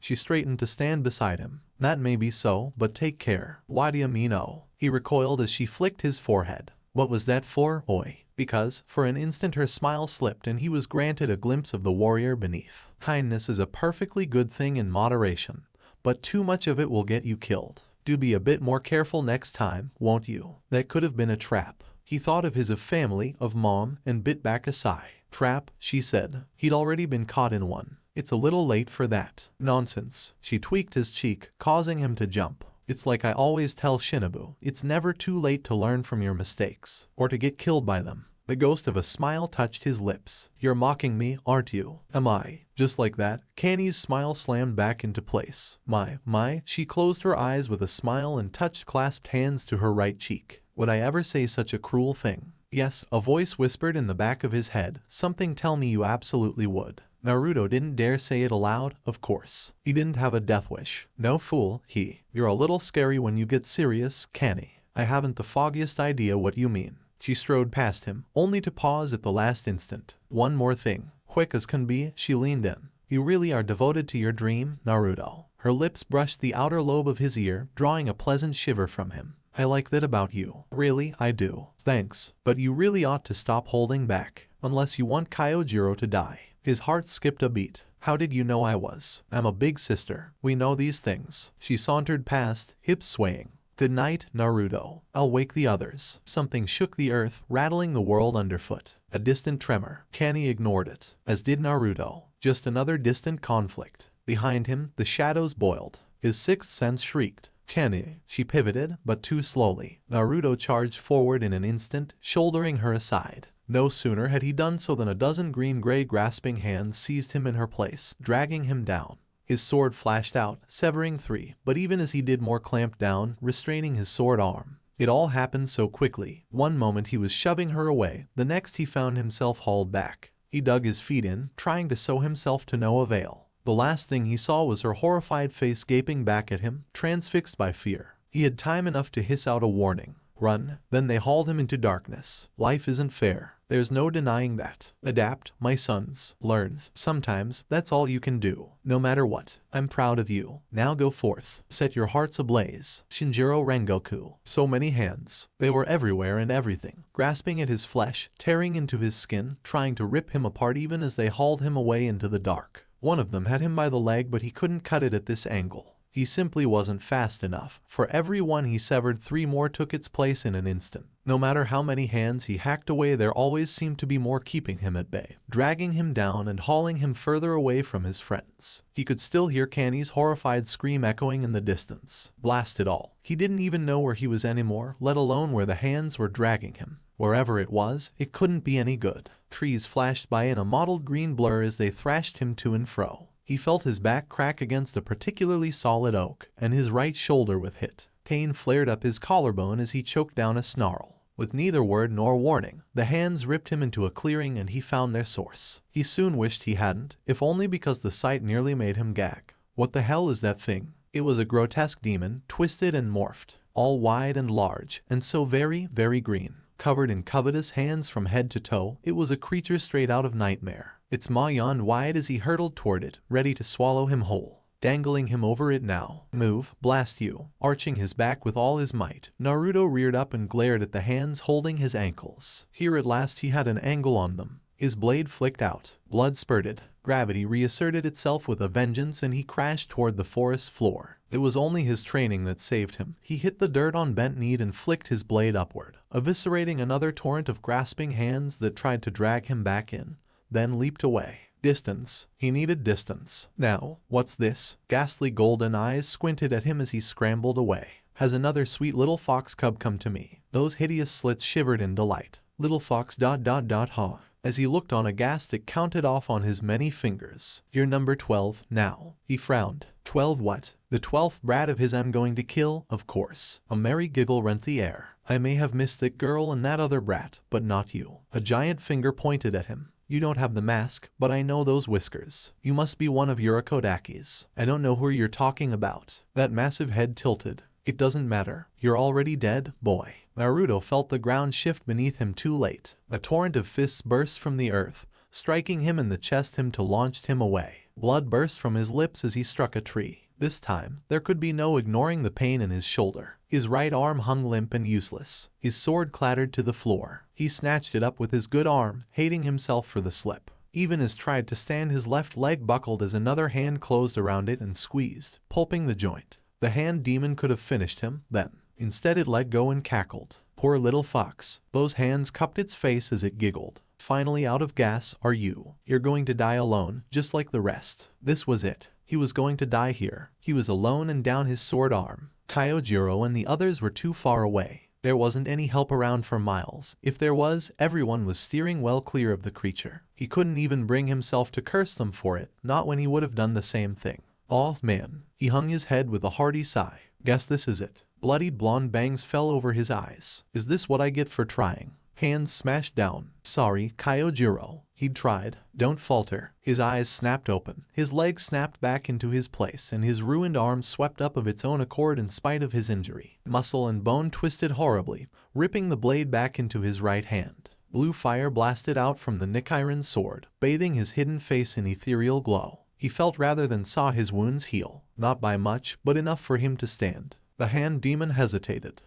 She straightened to stand beside him. That may be so, but take care. Why do you mean oh? He recoiled as she flicked his forehead. What was that for, oi? Because, for an instant her smile slipped and he was granted a glimpse of the warrior beneath. Kindness is a perfectly good thing in moderation, but too much of it will get you killed. Do be a bit more careful next time, won't you? That could have been a trap. He thought of his family, of mom, and bit back a sigh. Trap, she said. He'd already been caught in one. It's a little late for that. Nonsense. She tweaked his cheek, causing him to jump. It's like I always tell Shinobu, it's never too late to learn from your mistakes, or to get killed by them. The ghost of a smile touched his lips. You're mocking me, aren't you? Am I? Just like that, Kanny's smile slammed back into place. My. She closed her eyes with a smile and touched clasped hands to her right cheek. Would I ever say such a cruel thing? Yes, a voice whispered in the back of his head. Something tell me you absolutely would. Naruto didn't dare say it aloud, of course. He didn't have a death wish. No fool, he. You're a little scary when you get serious, Kanny. I haven't the foggiest idea what you mean. She strode past him, only to pause at the last instant. One more thing. Quick as can be, she leaned in. You really are devoted to your dream, Naruto. Her lips brushed the outer lobe of his ear, drawing a pleasant shiver from him. I like that about you. Really, I do. Thanks. But you really ought to stop holding back. Unless you want Kyojiro to die. His heart skipped a beat. How did you know I was? I'm a big sister. We know these things. She sauntered past, hips swaying. Good night, Naruto. I'll wake the others. Something shook the earth, rattling the world underfoot. A distant tremor. Kanny ignored it, as did Naruto. Just another distant conflict. Behind him, the shadows boiled. His sixth sense shrieked. Kanny. She pivoted, but too slowly. Naruto charged forward in an instant, shouldering her aside. No sooner had he done so than a dozen green-gray grasping hands seized him in her place, dragging him down. His sword flashed out, severing three, but even as he did more clamped down, restraining his sword arm. It all happened so quickly. One moment he was shoving her away, the next he found himself hauled back. He dug his feet in, trying to sew himself to no avail. The last thing he saw was her horrified face gaping back at him, transfixed by fear. He had time enough to hiss out a warning. Run. Then they hauled him into darkness. Life isn't fair. There's no denying that. Adapt, my sons. Learn. Sometimes, that's all you can do. No matter what. I'm proud of you. Now go forth. Set your hearts ablaze. Shinjiro Rengoku. So many hands. They were everywhere and everything. Grasping at his flesh, tearing into his skin, trying to rip him apart even as they hauled him away into the dark. One of them had him by the leg, but he couldn't cut it at this angle. He simply wasn't fast enough. For every one he severed, three more took its place in an instant. No matter how many hands he hacked away, there always seemed to be more keeping him at bay, dragging him down and hauling him further away from his friends. He could still hear Kanny's horrified scream echoing in the distance. Blast it all. He didn't even know where he was anymore, let alone where the hands were dragging him. Wherever it was, it couldn't be any good. Trees flashed by in a mottled green blur as they thrashed him to and fro. He felt his back crack against a particularly solid oak, and his right shoulder was hit. Pain flared up his collarbone as he choked down a snarl. With neither word nor warning, the hands ripped him into a clearing and he found their source. He soon wished he hadn't, if only because the sight nearly made him gag. What the hell is that thing? It was a grotesque demon, twisted and morphed, all wide and large, and so very, very green. Covered in covetous hands from head to toe, it was a creature straight out of nightmare. Its maw yawned wide as he hurtled toward it, ready to swallow him whole. Dangling him over it now. Move, blast you. Arching his back with all his might, Naruto reared up and glared at the hands holding his ankles. Here at last he had an angle on them. His blade flicked out. Blood spurted. Gravity reasserted itself with a vengeance and he crashed toward the forest floor. It was only his training that saved him. He hit the dirt on bent knee and flicked his blade upward, eviscerating another torrent of grasping hands that tried to drag him back in, then leaped away. Distance. He needed distance. Now, what's this? Ghastly golden eyes squinted at him as he scrambled away. Has another sweet little fox cub come to me? Those hideous slits shivered in delight. Little fox ... ha. As he looked on aghast, it counted off on his many fingers. You're number 12 now. He frowned. 12 what? The 12th brat of his I'm going to kill, of course. A merry giggle rent the air. I may have missed that girl and that other brat, but not you. A giant finger pointed at him. You don't have the mask, but I know those whiskers. You must be one of Yurakodakis. I don't know who you're talking about. That massive head tilted. It doesn't matter. You're already dead, boy. Naruto felt the ground shift beneath him too late. A torrent of fists burst from the earth, striking him in the chest to launch him away. Blood burst from his lips as he struck a tree. This time, there could be no ignoring the pain in his shoulder. His right arm hung limp and useless. His sword clattered to the floor. He snatched it up with his good arm, hating himself for the slip. Even as tried to stand, his left leg buckled as another hand closed around it and squeezed, pulping the joint. The hand demon could have finished him then. Instead it let go and cackled. Poor little fox. Those hands cupped its face as it giggled. Finally out of gas, are you? You're going to die alone, just like the rest. This was it. He was going to die here. He was alone and down his sword arm. Kyojiro and the others were too far away. There wasn't any help around for miles. If there was, everyone was steering well clear of the creature. He couldn't even bring himself to curse them for it, not when he would have done the same thing. Oh man. He hung his head with a hearty sigh. Guess this is it. Bloodied blonde bangs fell over his eyes. Is this what I get for trying? Hands smashed down. Sorry, Kyojiro. He'd tried. Don't falter. His eyes snapped open. His leg snapped back into his place and his ruined arm swept up of its own accord in spite of his injury. Muscle and bone twisted horribly, ripping the blade back into his right hand. Blue fire blasted out from the Nichiren sword, bathing his hidden face in ethereal glow. He felt rather than saw his wounds heal. Not by much, but enough for him to stand. The hand demon hesitated.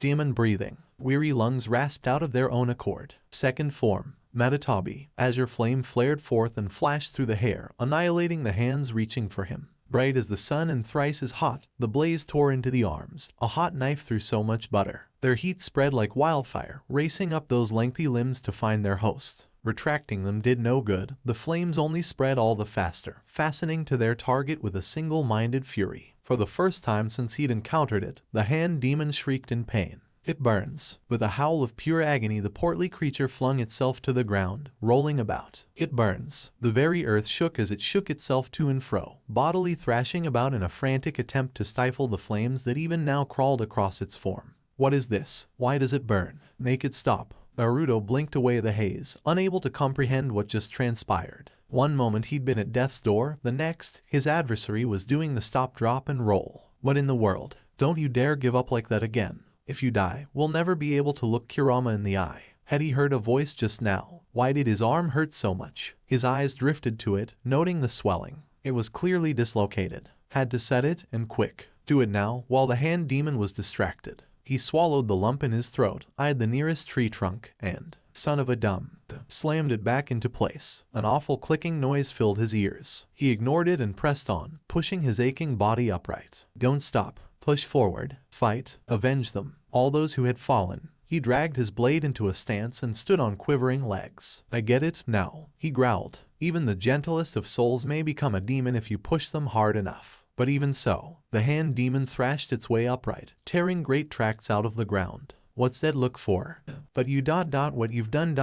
Demon breathing. Weary lungs rasped out of their own accord. Second form. Matatabi. Azure flame flared forth and flashed through the hair, annihilating the hands reaching for him. Bright as the sun and thrice as hot, the blaze tore into the arms, a hot knife through so much butter. Their heat spread like wildfire, racing up those lengthy limbs to find their host. Retracting them did no good, the flames only spread all the faster, fastening to their target with a single-minded fury. For the first time since he'd encountered it, the hand demon shrieked in pain. It burns. With a howl of pure agony, the portly creature flung itself to the ground, rolling about. It burns. The very earth shook as it shook itself to and fro, bodily thrashing about in a frantic attempt to stifle the flames that even now crawled across its form. What is this? Why does it burn? Make it stop. Naruto blinked away the haze, unable to comprehend what just transpired. One moment he'd been at death's door, the next, his adversary was doing the stop, drop, and roll. What in the world? Don't you dare give up like that again. If you die, we'll never be able to look Kurama in the eye. Had he heard a voice just now? Why did his arm hurt so much? His eyes drifted to it, noting the swelling. It was clearly dislocated. Had to set it, and quick. Do it now, while the hand demon was distracted. He swallowed the lump in his throat, eyed the nearest tree trunk, and, son of a dumb, slammed it back into place. An awful clicking noise filled his ears. He ignored it and pressed on, pushing his aching body upright. Don't stop. Push forward. Fight. Avenge them. All those who had fallen. He dragged his blade into a stance and stood on quivering legs. I get it now, he growled. Even the gentlest of souls may become a demon if you push them hard enough. But even so, the hand demon thrashed its way upright, tearing great tracts out of the ground. What's that look for? But you ... what you've done ...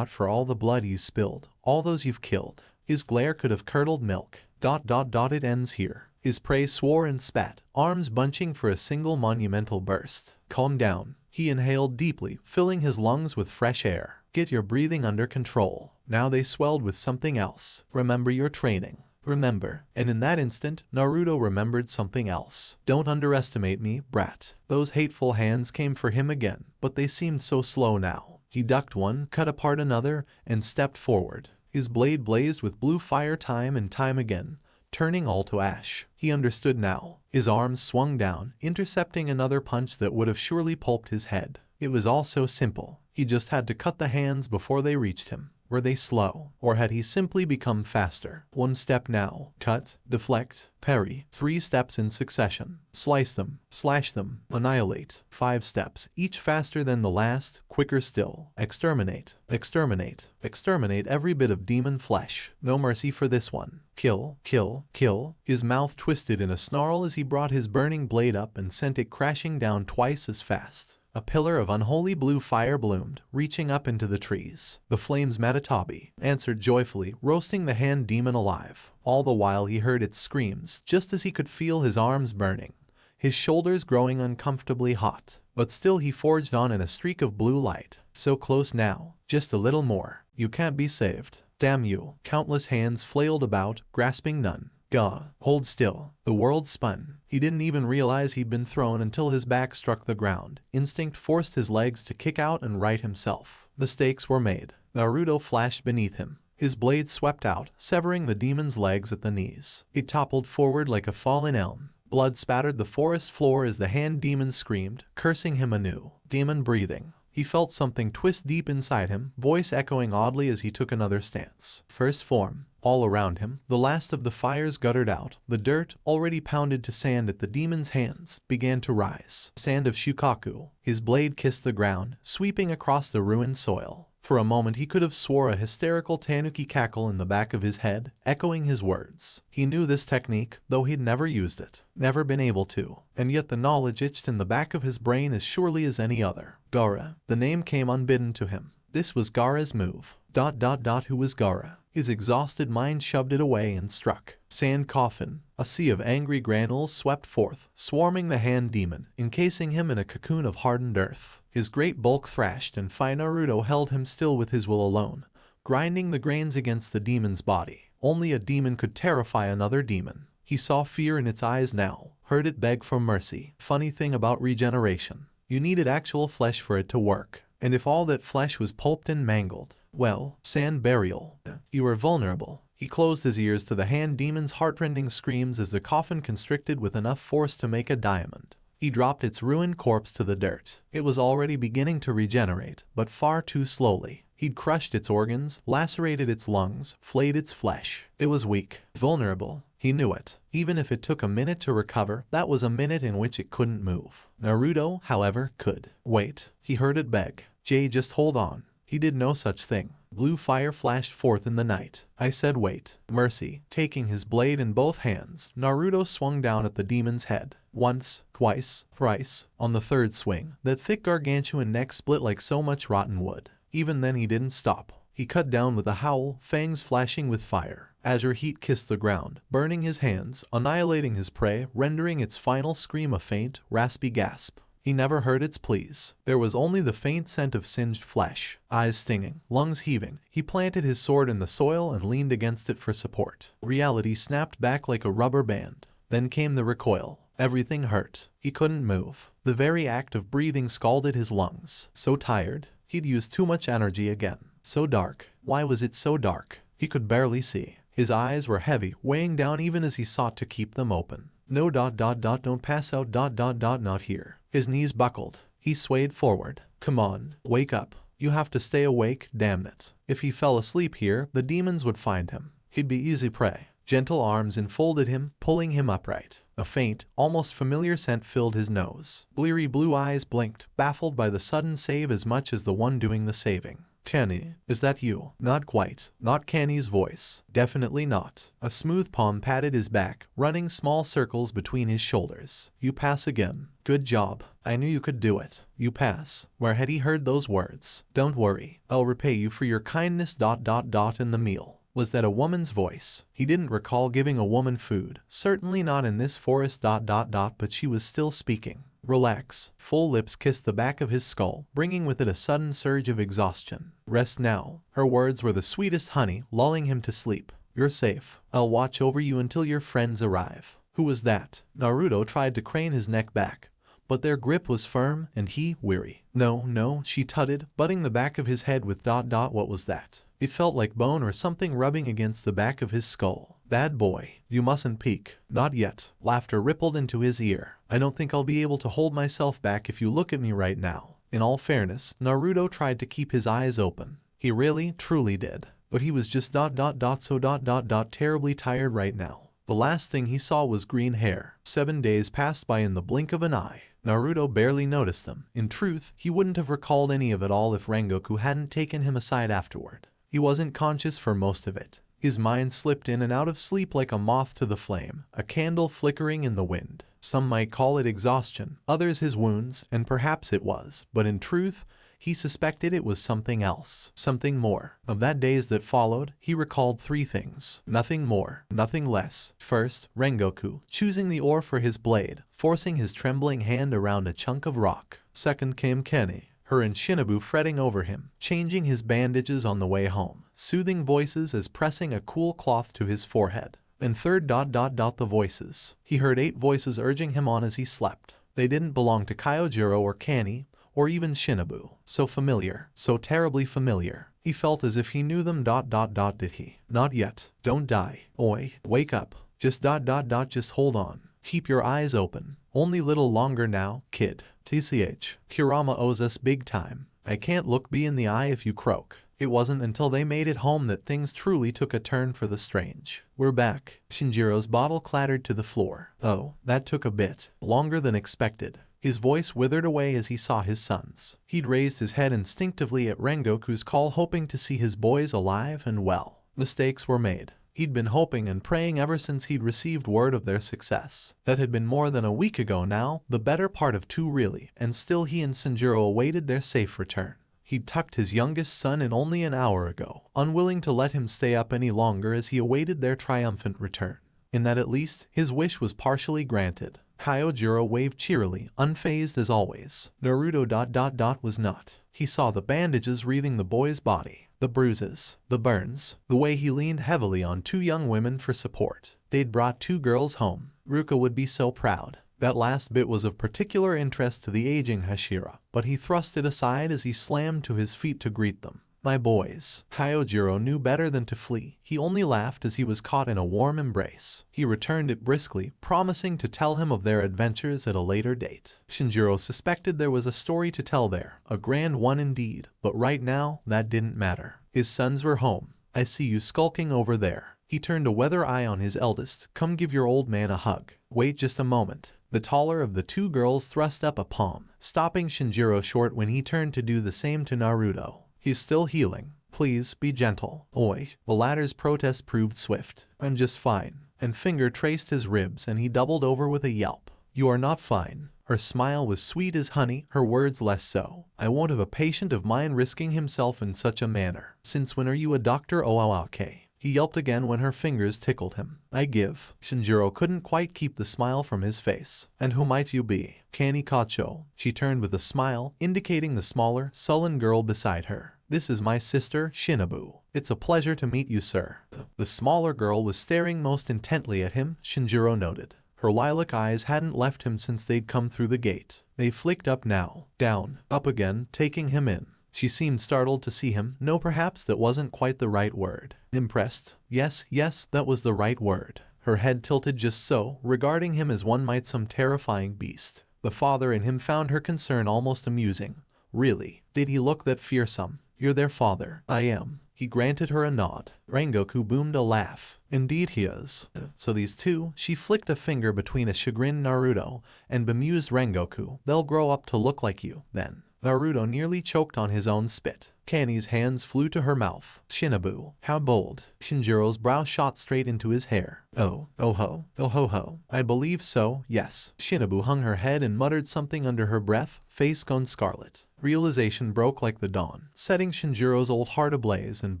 for all the blood you spilled, all those you've killed. His glare could have curdled milk. ... It ends here. His prey swore and spat, arms bunching for a single monumental burst. Calm down. He inhaled deeply, filling his lungs with fresh air. Get your breathing under control. Now they swelled with something else. Remember your training. Remember. And in that instant, Naruto remembered something else. Don't underestimate me, brat. Those hateful hands came for him again, but they seemed so slow now. He ducked one, cut apart another, and stepped forward. His blade blazed with blue fire time and time again, turning all to ash. He understood now. His arms swung down, intercepting another punch that would have surely pulped his head. It was all so simple. He just had to cut the hands before they reached him. Were they slow, or had he simply become faster? One step now. Cut, deflect, parry. 3 steps in succession. Slice them, slash them, annihilate. 5 steps, each faster than the last, quicker still. Exterminate, exterminate, exterminate every bit of demon flesh. No mercy for this one. Kill, kill, kill. His mouth twisted in a snarl as he brought his burning blade up and sent it crashing down twice as fast. A pillar of unholy blue fire bloomed, reaching up into the trees. The flames Matatabi answered joyfully, roasting the hand demon alive. All the while he heard its screams, just as he could feel his arms burning, his shoulders growing uncomfortably hot. But still he forged on in a streak of blue light. So close now, just a little more. You can't be saved. Damn you. Countless hands flailed about, grasping none. Gah, hold still. The world spun. He didn't even realize he'd been thrown until his back struck the ground. Instinct forced his legs to kick out and right himself. The stakes were made. Naruto flashed beneath him. His blade swept out, severing the demon's legs at the knees. He toppled forward like a fallen elm. Blood spattered the forest floor as the hand demon screamed, cursing him anew. Demon breathing. He felt something twist deep inside him, voice echoing oddly as he took another stance. First form. All around him, the last of the fires guttered out. The dirt, already pounded to sand at the demon's hands, began to rise. Sand of Shukaku. His blade kissed the ground, sweeping across the ruined soil. For a moment he could have swore a hysterical tanuki cackle in the back of his head, echoing his words. He knew this technique, though he'd never used it. Never been able to. And yet the knowledge itched in the back of his brain as surely as any other. Gaara. The name came unbidden to him. This was Gaara's move. Who was Gaara? His exhausted mind shoved it away and struck. Sand coffin. A sea of angry granules swept forth, swarming the hand demon, encasing him in a cocoon of hardened earth. His great bulk thrashed, and fine Naruto held him still with his will alone, grinding the grains against the demon's body. Only a demon could terrify another demon. He saw fear in its eyes now, heard it beg for mercy. Funny thing about regeneration. You needed actual flesh for it to work. And if all that flesh was pulped and mangled, well, sand burial. You were vulnerable. He closed his ears to the hand demon's heartrending screams as the coffin constricted with enough force to make a diamond. He dropped its ruined corpse to the dirt. It was already beginning to regenerate, but far too slowly. He'd crushed its organs, lacerated its lungs, flayed its flesh. It was weak, vulnerable. He knew it. Even if it took a minute to recover, that was a minute in which it couldn't move. Naruto, however, could. Wait. He heard it beg. Jay, just hold on. He did no such thing. Blue fire flashed forth in the night. I said wait. Mercy. Taking his blade in both hands, Naruto swung down at the demon's head. Once, twice, thrice. On the third swing, that thick gargantuan neck split like so much rotten wood. Even then he didn't stop. He cut down with a howl, fangs flashing with fire. Azure heat kissed the ground, burning his hands, annihilating his prey, rendering its final scream a faint, raspy gasp. He never heard its pleas. There was only the faint scent of singed flesh. Eyes stinging, lungs heaving, he planted his sword in the soil and leaned against it for support. Reality snapped back like a rubber band. Then came the recoil. Everything hurt. He couldn't move. The very act of breathing scalded his lungs. So tired. He'd used too much energy again. So dark. Why was it so dark? He could barely see. His eyes were heavy, weighing down even as he sought to keep them open. No. Don't pass out. Not here. His knees buckled. He swayed forward. Come on, wake up. You have to stay awake, damn it. If he fell asleep here, the demons would find him. He'd be easy prey. Gentle arms enfolded him, pulling him upright. A faint, almost familiar scent filled his nose. Bleary blue eyes blinked, baffled by the sudden save as much as the one doing the saving. Kenny, is that you? Not quite. Not Kenny's voice. Definitely not. A smooth palm patted his back, running small circles between his shoulders. You pass again. Good job. I knew you could do it. You pass. Where had he heard those words? Don't worry. I'll repay you for your kindness. In the meal. Was that a woman's voice? He didn't recall giving a woman food. Certainly not in this forest. But she was still speaking. Relax. Full lips kissed the back of his skull, bringing with it a sudden surge of exhaustion. Rest now. Her words were the sweetest honey, lulling him to sleep. You're safe. I'll watch over you until your friends arrive. Who was that? Naruto tried to crane his neck back, but their grip was firm, and he weary. No, she tutted, butting the back of his head with ... What was that? It felt like bone or something rubbing against the back of his skull. Bad boy, you mustn't peek. Not yet. Laughter rippled into his ear. I don't think I'll be able to hold myself back if you look at me right now. In all fairness, Naruto tried to keep his eyes open. He really, truly did. But he was just terribly tired right now. The last thing he saw was green hair. 7 days passed by in the blink of an eye. Naruto barely noticed them. In truth, he wouldn't have recalled any of it all if Rengoku hadn't taken him aside afterward. He wasn't conscious for most of it. His mind slipped in and out of sleep like a moth to the flame, a candle flickering in the wind. Some might call it exhaustion, others his wounds, and perhaps it was, but in truth, he suspected it was something else, something more. Of that days that followed, he recalled 3 things. Nothing more, nothing less. First, Rengoku, choosing the ore for his blade, forcing his trembling hand around a chunk of rock. Second came Kenny, her and Shinobu fretting over him, changing his bandages on the way home, soothing voices as pressing a cool cloth to his forehead. And third, the voices. He heard 8 voices urging him on as he slept. They didn't belong to Kyojiro or Kanny, or even Shinobu. So familiar, so terribly familiar. He felt as if he knew them. Did he? Not yet. Don't die. Oi, wake up. Just just hold on. Keep your eyes open. Only little longer now, kid. TCH. Kurama owes us big time. I can't look B in the eye if you croak. It wasn't until they made it home that things truly took a turn for the strange. We're back. Shinjiro's bottle clattered to the floor. Oh, that took a bit longer than expected. His voice withered away as he saw his sons. He'd raised his head instinctively at Rengoku's call, hoping to see his boys alive and well. Mistakes were made. He'd been hoping and praying ever since he'd received word of their success. That had been more than a week ago now, the better part of 2 really, and still he and Sanjiro awaited their safe return. He'd tucked his youngest son in only an hour ago, unwilling to let him stay up any longer as he awaited their triumphant return. In that at least, his wish was partially granted. Kyojiro waved cheerily, unfazed as always. Naruto was not. He saw the bandages wreathing the boy's body, the bruises, the burns, the way he leaned heavily on 2 young women for support. They'd brought 2 girls home. Ruka would be so proud. That last bit was of particular interest to the aging Hashira, but he thrust it aside as he slammed to his feet to greet them. My boys. Kyojiro knew better than to flee. He only laughed as he was caught in a warm embrace. He returned it briskly, promising to tell him of their adventures at a later date. Shinjiro suspected there was a story to tell there, a grand one indeed, but right now, that didn't matter. His sons were home. I see you skulking over there. He turned a weather eye on his eldest. Come give your old man a hug. Wait just a moment. The taller of the 2 girls thrust up a palm, stopping Shinjiro short when he turned to do the same to Naruto. He's still healing. Please, be gentle. Oi. The latter's protest proved swift. I'm just fine. And finger traced his ribs and he doubled over with a yelp. You are not fine. Her smile was sweet as honey, her words less so. I won't have a patient of mine risking himself in such a manner. Since when are you a doctor? Oh, okay. He yelped again when her fingers tickled him. I give. Shinjiro couldn't quite keep the smile from his face. And who might you be? Kanny Kacho. She turned with a smile, indicating the smaller, sullen girl beside her. This is my sister, Shinobu. It's a pleasure to meet you, sir. The smaller girl was staring most intently at him, Shinjiro noted. Her lilac eyes hadn't left him since they'd come through the gate. They flicked up now, down, up again, taking him in. She seemed startled to see him. No, perhaps that wasn't quite the right word. Impressed. Yes, that was the right word. Her head tilted just so, regarding him as one might some terrifying beast. The father in him found her concern almost amusing. Really, did he look that fearsome? You're their father. I am. He granted her a nod. Rengoku boomed a laugh. Indeed he is. So these 2, she flicked a finger between a chagrined Naruto and bemused Rengoku. They'll grow up to look like you, then. Naruto nearly choked on his own spit. Kanny's hands flew to her mouth. Shinobu. How bold. Shinjiro's brow shot straight into his hair. Oh ho. I believe so, yes. Shinobu hung her head and muttered something under her breath, face gone scarlet. Realization broke like the dawn, setting Shinjiro's old heart ablaze and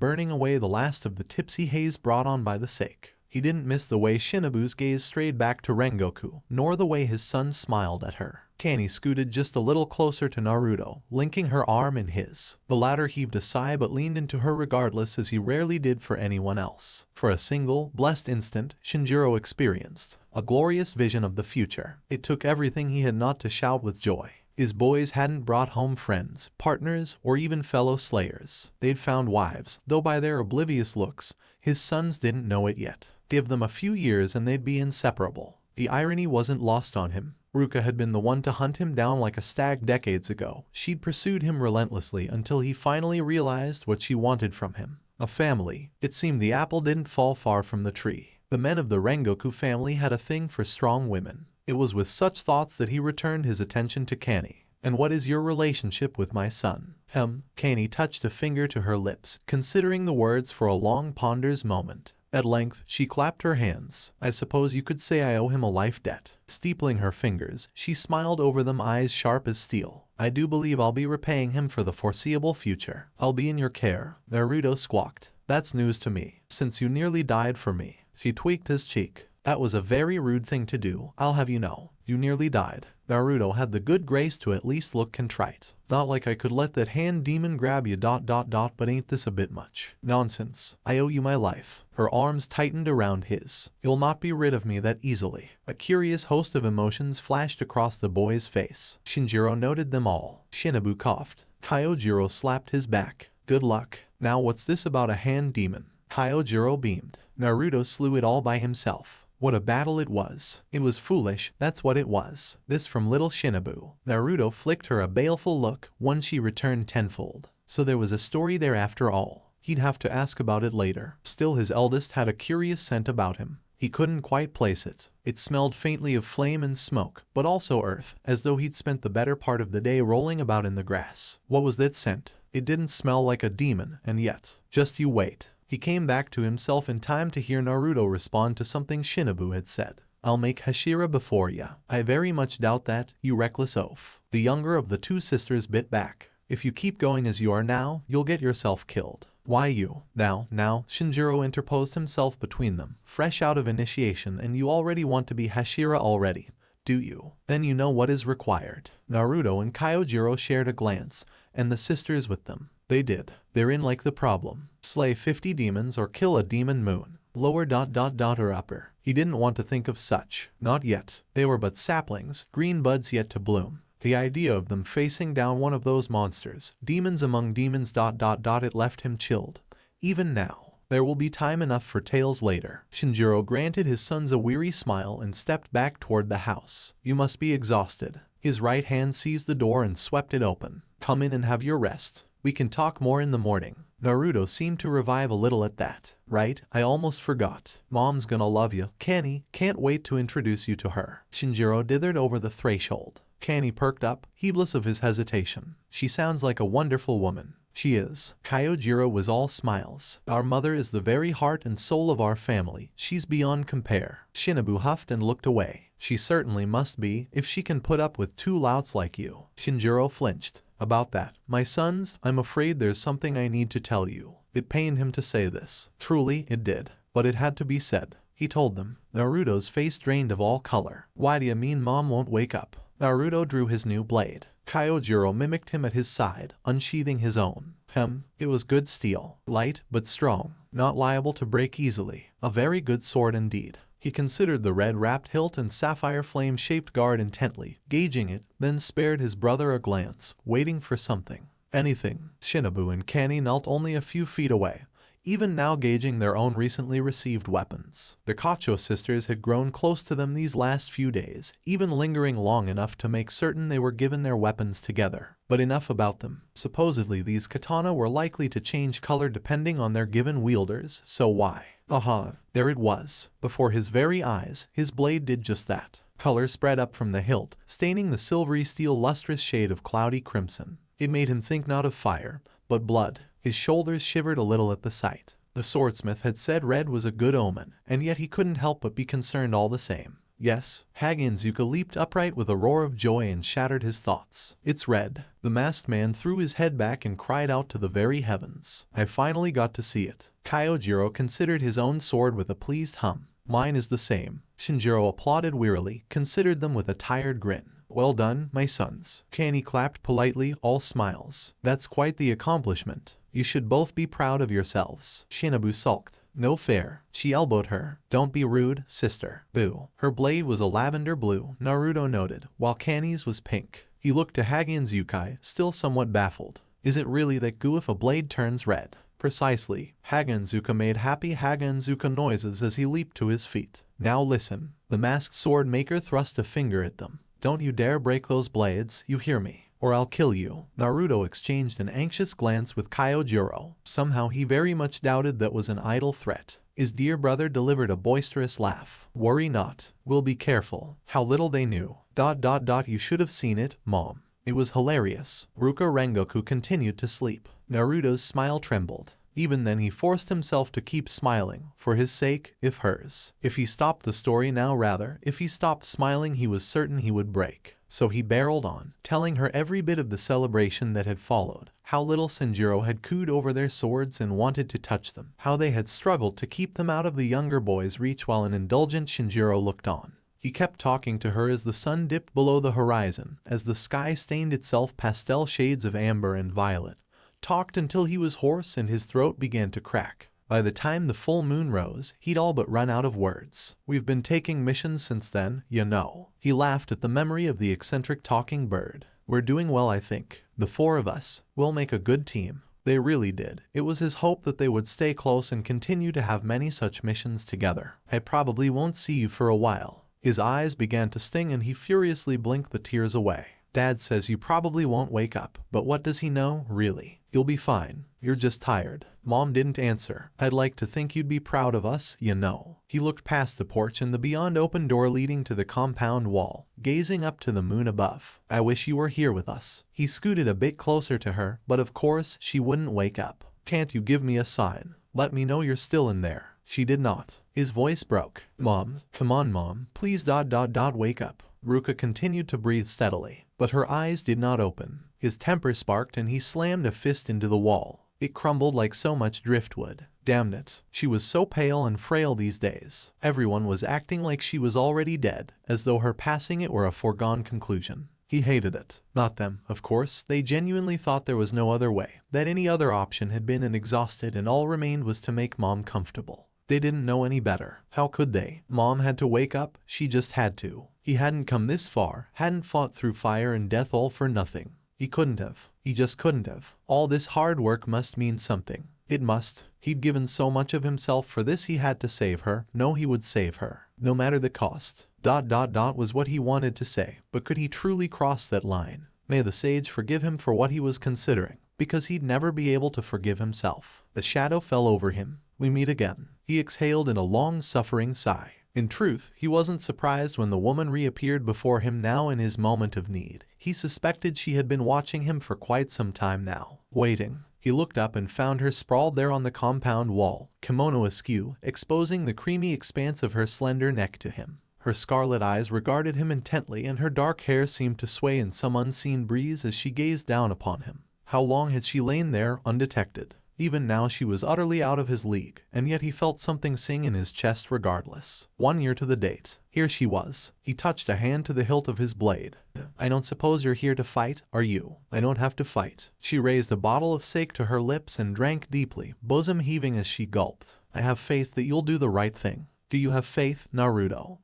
burning away the last of the tipsy haze brought on by the sake. He didn't miss the way Shinobu's gaze strayed back to Rengoku, nor the way his son smiled at her. Kanny scooted just a little closer to Naruto, linking her arm in his. The latter heaved a sigh but leaned into her regardless, as he rarely did for anyone else. For a single, blessed instant, Shinjiro experienced a glorious vision of the future. It took everything he had not to shout with joy. His boys hadn't brought home friends, partners, or even fellow slayers. They'd found wives, though by their oblivious looks, his sons didn't know it yet. Give them a few years and they'd be inseparable. The irony wasn't lost on him. Ruka had been the one to hunt him down like a stag decades ago. She'd pursued him relentlessly until he finally realized what she wanted from him. A family. It seemed the apple didn't fall far from the tree. The men of the Rengoku family had a thing for strong women. It was with such thoughts that he returned his attention to Kani. And what is your relationship with my son? Kani touched a finger to her lips, considering the words for a long ponder's moment. At length, she clapped her hands. I suppose you could say I owe him a life debt. Steepling her fingers, she smiled over them, eyes sharp as steel. I do believe I'll be repaying him for the foreseeable future. I'll be in your care. Naruto squawked. That's news to me, since you nearly died for me. She tweaked his cheek. That was a very rude thing to do, I'll have you know. You nearly died. Naruto had the good grace to at least look contrite. Not like I could let that hand demon grab you ... but ain't this a bit much? Nonsense. I owe you my life. Her arms tightened around his. You'll not be rid of me that easily. A curious host of emotions flashed across the boy's face. Shinjiro noted them all. Shinobu coughed. Kyojiro slapped his back. Good luck. Now what's this about a hand demon? Kyojiro beamed. Naruto slew it all by himself. What a battle it was. It was foolish, that's what it was. This from little Shinobu. Naruto flicked her a baleful look, one she returned tenfold. So there was a story there after all. He'd have to ask about it later. Still, his eldest had a curious scent about him. He couldn't quite place it. It smelled faintly of flame and smoke, but also earth, as though he'd spent the better part of the day rolling about in the grass. What was that scent? It didn't smell like a demon, and yet. Just you wait. He came back to himself in time to hear Naruto respond to something Shinobu had said. I'll make Hashira before ya. I very much doubt that, you reckless oaf. The younger of the two sisters bit back. If you keep going as you are now, you'll get yourself killed. Why you? Now, Shinjiro interposed himself between them. Fresh out of initiation and you already want to be Hashira already, do you? Then you know what is required. Naruto and Kyojiro shared a glance, and the sisters with them. They did. They're in like the problem. Slay 50 demons or kill a demon moon. Lower ... or upper. He didn't want to think of such. Not yet. They were but saplings, green buds yet to bloom. The idea of them facing down one of those monsters, demons among demons ... it left him chilled. Even now. There will be time enough for tales later. Shinjiro granted his sons a weary smile and stepped back toward the house. You must be exhausted. His right hand seized the door and swept it open. Come in and have your rest. We can talk more in the morning. Naruto seemed to revive a little at that. Right, I almost forgot. Mom's gonna love you. Kani, can't wait to introduce you to her. Shinjiro dithered over the threshold. Kani perked up, heedless of his hesitation. She sounds like a wonderful woman. She is. Kyojiro was all smiles. Our mother is the very heart and soul of our family. She's beyond compare. Shinobu huffed and looked away. She certainly must be, if she can put up with two louts like you. Shinjiro flinched. About that, my sons, I'm afraid there's something I need to tell you. It pained him to say this. Truly, it did. But it had to be said. He told them. Naruto's face drained of all color. Why do you mean Mom won't wake up? Naruto drew his new blade. Kyojiro mimicked him at his side, unsheathing his own. It was good steel. Light, but strong. Not liable to break easily. A very good sword indeed. He considered the red-wrapped hilt and sapphire flame-shaped guard intently, gauging it, then spared his brother a glance, waiting for something. Anything. Shinobu and Kani knelt only a few feet away, even now gauging their own recently received weapons. The Kacho sisters had grown close to them these last few days, even lingering long enough to make certain they were given their weapons together. But enough about them. Supposedly these katana were likely to change color depending on their given wielders, so why? Aha, there it was. Before his very eyes, his blade did just that. Color spread up from the hilt, staining the silvery steel lustrous shade of cloudy crimson. It made him think not of fire, but blood. His shoulders shivered a little at the sight. The swordsmith had said red was a good omen, and yet he couldn't help but be concerned all the same. Yes, Hagenzuka leaped upright with a roar of joy and shattered his thoughts. It's red. The masked man threw his head back and cried out to the very heavens. I finally got to see it. Kyojiro considered his own sword with a pleased hum. Mine is the same. Shinjiro applauded wearily, considered them with a tired grin. Well done, my sons. Kani clapped politely, all smiles. That's quite the accomplishment. You should both be proud of yourselves. Shinobu sulked. No fair. She elbowed her. Don't be rude, sister. Boo. Her blade was a lavender blue, Naruto noted, while Kani's was pink. He looked to Hagenzuka, still somewhat baffled. Is it really that goo if a blade turns red? Precisely. Haganzuka made happy Haganzuka noises as he leaped to his feet. Now listen. The masked sword maker thrust a finger at them. Don't you dare break those blades, you hear me, or I'll kill you. Naruto exchanged an anxious glance with Kyojuro. Somehow he very much doubted that was an idle threat. His dear brother delivered a boisterous laugh. Worry not. We'll be careful. How little they knew. ... You should have seen it, Mom. It was hilarious. Rengoku continued to sleep. Naruto's smile trembled. Even then he forced himself to keep smiling, for his sake, if hers. If he stopped the story now rather, if he stopped smiling he was certain he would break. So he barreled on, telling her every bit of the celebration that had followed, how little Sanjiro had cooed over their swords and wanted to touch them, how they had struggled to keep them out of the younger boy's reach while an indulgent Shinjiro looked on. He kept talking to her as the sun dipped below the horizon, as the sky stained itself pastel shades of amber and violet. Talked until he was hoarse and his throat began to crack. By the time the full moon rose, he'd all but run out of words. We've been taking missions since then, you know. He laughed at the memory of the eccentric talking bird. We're doing well, I think. The four of us. We'll make a good team. They really did. It was his hope that they would stay close and continue to have many such missions together. I probably won't see you for a while. His eyes began to sting and he furiously blinked the tears away. Dad says you probably won't wake up, but what does he know, really? You'll be fine. You're just tired. Mom didn't answer. I'd like to think you'd be proud of us, you know. He looked past the porch and the beyond open door leading to the compound wall, gazing up to the moon above. I wish you were here with us. He scooted a bit closer to her, but of course she wouldn't wake up. Can't you give me a sign? Let me know you're still in there. She did not. His voice broke. Mom, come on Mom, please ... wake up. Ruka continued to breathe steadily, but her eyes did not open. His temper sparked and he slammed a fist into the wall. It crumbled like so much driftwood. Damn it. She was so pale and frail these days. Everyone was acting like she was already dead, as though her passing it were a foregone conclusion. He hated it. Not them, of course. They genuinely thought there was no other way, that any other option had been exhausted and all remained was to make Mom comfortable. They didn't know any better. How could they? Mom had to wake up. She just had to. He hadn't come this far, hadn't fought through fire and death all for nothing. He couldn't have. He just couldn't have. All this hard work must mean something. It must. He'd given so much of himself for this. He had to save her. No, he would save her. No matter the cost. ... was what he wanted to say. But could he truly cross that line? May the sage forgive him for what he was considering, because he'd never be able to forgive himself. A shadow fell over him. We meet again. He exhaled in a long-suffering sigh. In truth, he wasn't surprised when the woman reappeared before him now in his moment of need. He suspected she had been watching him for quite some time now, waiting. He looked up and found her sprawled there on the compound wall, kimono askew, exposing the creamy expanse of her slender neck to him. Her scarlet eyes regarded him intently and her dark hair seemed to sway in some unseen breeze as she gazed down upon him. How long had she lain there, undetected? Even now she was utterly out of his league, and yet he felt something sing in his chest regardless. 1 year to the date. Here she was. He touched a hand to the hilt of his blade. I don't suppose you're here to fight, are you? I don't have to fight. She raised a bottle of sake to her lips and drank deeply, bosom heaving as she gulped. I have faith that you'll do the right thing. Do you have faith, Naruto?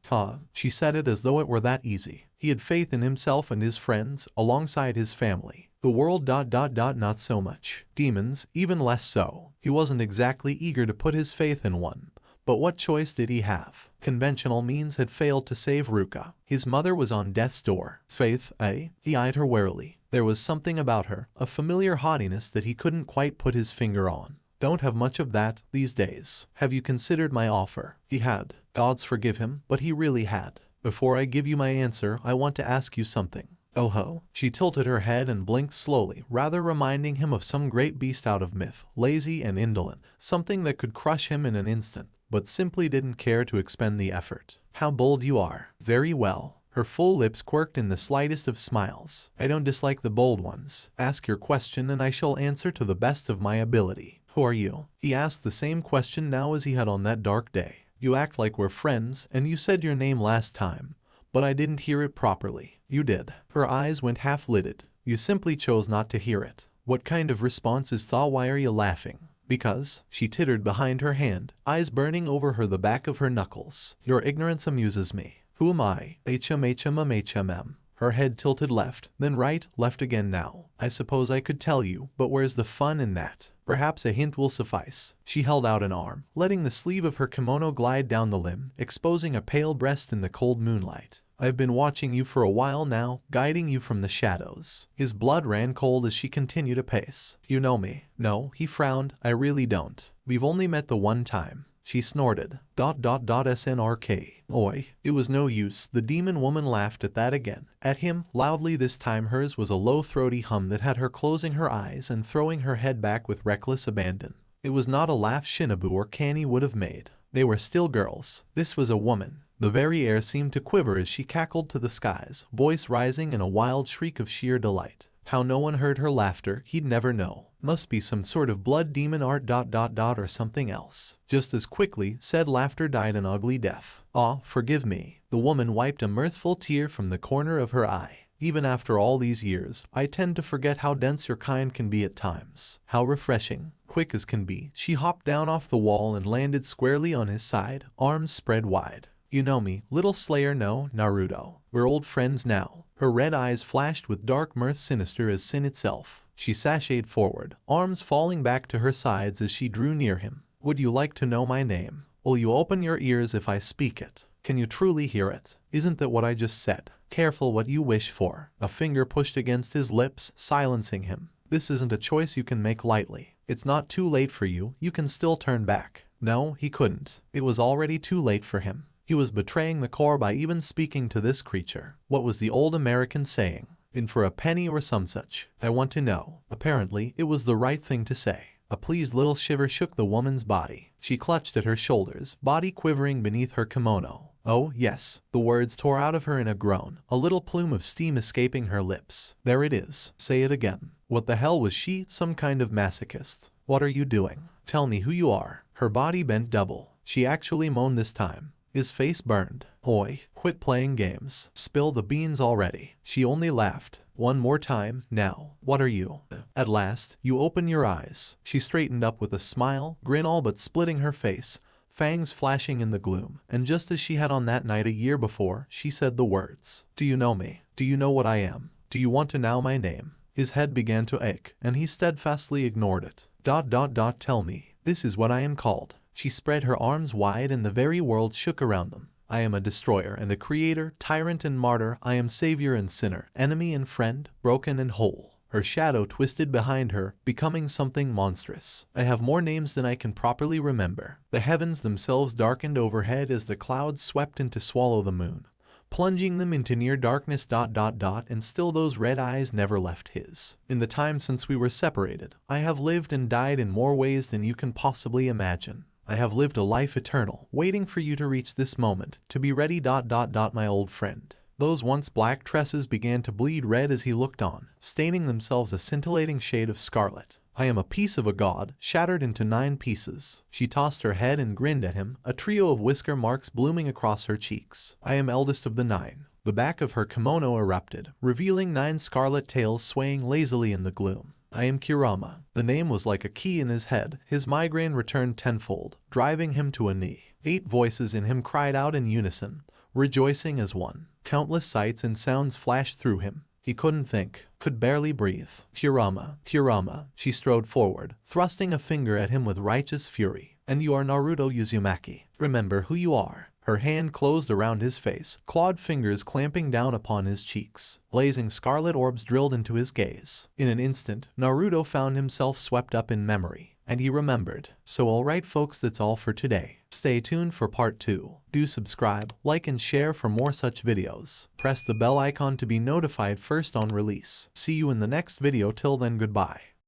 She said it as though it were that easy. He had faith in himself and his friends, alongside his family. The world ... not so much. Demons, even less so. He wasn't exactly eager to put his faith in one. But what choice did he have? Conventional means had failed to save Ruka. His mother was on death's door. Faith, eh? He eyed her warily. There was something about her, a familiar haughtiness that he couldn't quite put his finger on. Don't have much of that these days. Have you considered my offer? He had. Gods forgive him, but he really had. Before I give you my answer, I want to ask you something. Oh ho. She tilted her head and blinked slowly, rather reminding him of some great beast out of myth, lazy and indolent, something that could crush him in an instant, but simply didn't care to expend the effort. How bold you are. Very well. Her full lips quirked in the slightest of smiles. I don't dislike the bold ones. Ask your question and I shall answer to the best of my ability. Who are you? He asked the same question now as he had on that dark day. You act like we're friends, and you said your name last time, but I didn't hear it properly. You did. Her eyes went half-lidded. You simply chose not to hear it. What kind of response is thaw? Why are you laughing? Because, she tittered behind her hand, eyes burning over her the back of her knuckles. Your ignorance amuses me. Who am I? HMHMMHMM. Her head tilted left, then right, left again now. I suppose I could tell you, but where's the fun in that? Perhaps a hint will suffice. She held out an arm, letting the sleeve of her kimono glide down the limb, exposing a pale breast in the cold moonlight. I've been watching you for a while now, guiding you from the shadows. His blood ran cold as she continued to pace. You know me. No, he frowned. I really don't. We've only met the one time. She snorted. SNRK. Oi. It was no use. The demon woman laughed at that again. At him, loudly this time. Hers was a low throaty hum that had her closing her eyes and throwing her head back with reckless abandon. It was not a laugh Shinobu or Kani would have made. They were still girls. This was a woman. The very air seemed to quiver as she cackled to the skies, voice rising in a wild shriek of sheer delight. How no one heard her laughter, he'd never know. Must be some sort of blood demon art ... or something else. Just as quickly, said laughter died an ugly death. Ah, forgive me. The woman wiped a mirthful tear from the corner of her eye. Even after all these years, I tend to forget how dense your kind can be at times. How refreshing. Quick as can be, she hopped down off the wall and landed squarely on his side, arms spread wide. You know me, little Slayer. No, Naruto. We're old friends now. Her red eyes flashed with dark mirth sinister as sin itself. She sashayed forward, arms falling back to her sides as she drew near him. Would you like to know my name? Will you open your ears if I speak it? Can you truly hear it? Isn't that what I just said? Careful what you wish for. A finger pushed against his lips, silencing him. This isn't a choice you can make lightly. It's not too late for you. You can still turn back. No, he couldn't. It was already too late for him. He was betraying the core by even speaking to this creature. What was the old American saying? In for a penny or some such. I want to know. Apparently, it was the right thing to say. A pleased little shiver shook the woman's body. She clutched at her shoulders, body quivering beneath her kimono. Oh, yes. The words tore out of her in a groan, a little plume of steam escaping her lips. There it is. Say it again. What the hell was she? Some kind of masochist? What are you doing? Tell me who you are. Her body bent double. She actually moaned this time. His face burned. Oi, quit playing games. Spill the beans already. She only laughed. One more time, now. What are you? At last, you open your eyes. She straightened up with a smile, grin all but splitting her face, fangs flashing in the gloom, and just as she had on that night a year before, she said the words. Do you know me? Do you know what I am? Do you want to know my name? His head began to ache, and he steadfastly ignored it. Tell me. This is what I am called. She spread her arms wide and the very world shook around them. I am a destroyer and a creator, tyrant and martyr. I am savior and sinner, enemy and friend, broken and whole. Her shadow twisted behind her, becoming something monstrous. I have more names than I can properly remember. The heavens themselves darkened overhead as the clouds swept in to swallow the moon, plunging them into near darkness. And still those red eyes never left his. In the time since we were separated, I have lived and died in more ways than you can possibly imagine. I have lived a life eternal, waiting for you to reach this moment, to be ready. My old friend. Those once black tresses began to bleed red as he looked on, staining themselves a scintillating shade of scarlet. I am a piece of a god, shattered into 9 pieces. She tossed her head and grinned at him, a trio of whisker marks blooming across her cheeks. I am eldest of the 9. The back of her kimono erupted, revealing 9 scarlet tails swaying lazily in the gloom. I am Kurama. The name was like a key in his head. His migraine returned tenfold, driving him to a knee. 8 voices in him cried out in unison, rejoicing as one. Countless sights and sounds flashed through him. He couldn't think, could barely breathe. Kurama, Kurama. She strode forward, thrusting a finger at him with righteous fury. And you are Naruto Uzumaki. Remember who you are. Her hand closed around his face, clawed fingers clamping down upon his cheeks. Blazing scarlet orbs drilled into his gaze. In an instant, Naruto found himself swept up in memory, and he remembered. So alright folks, that's all for today. Stay tuned for part 2. Do subscribe, like and share for more such videos. Press the bell icon to be notified first on release. See you in the next video. Till then, goodbye.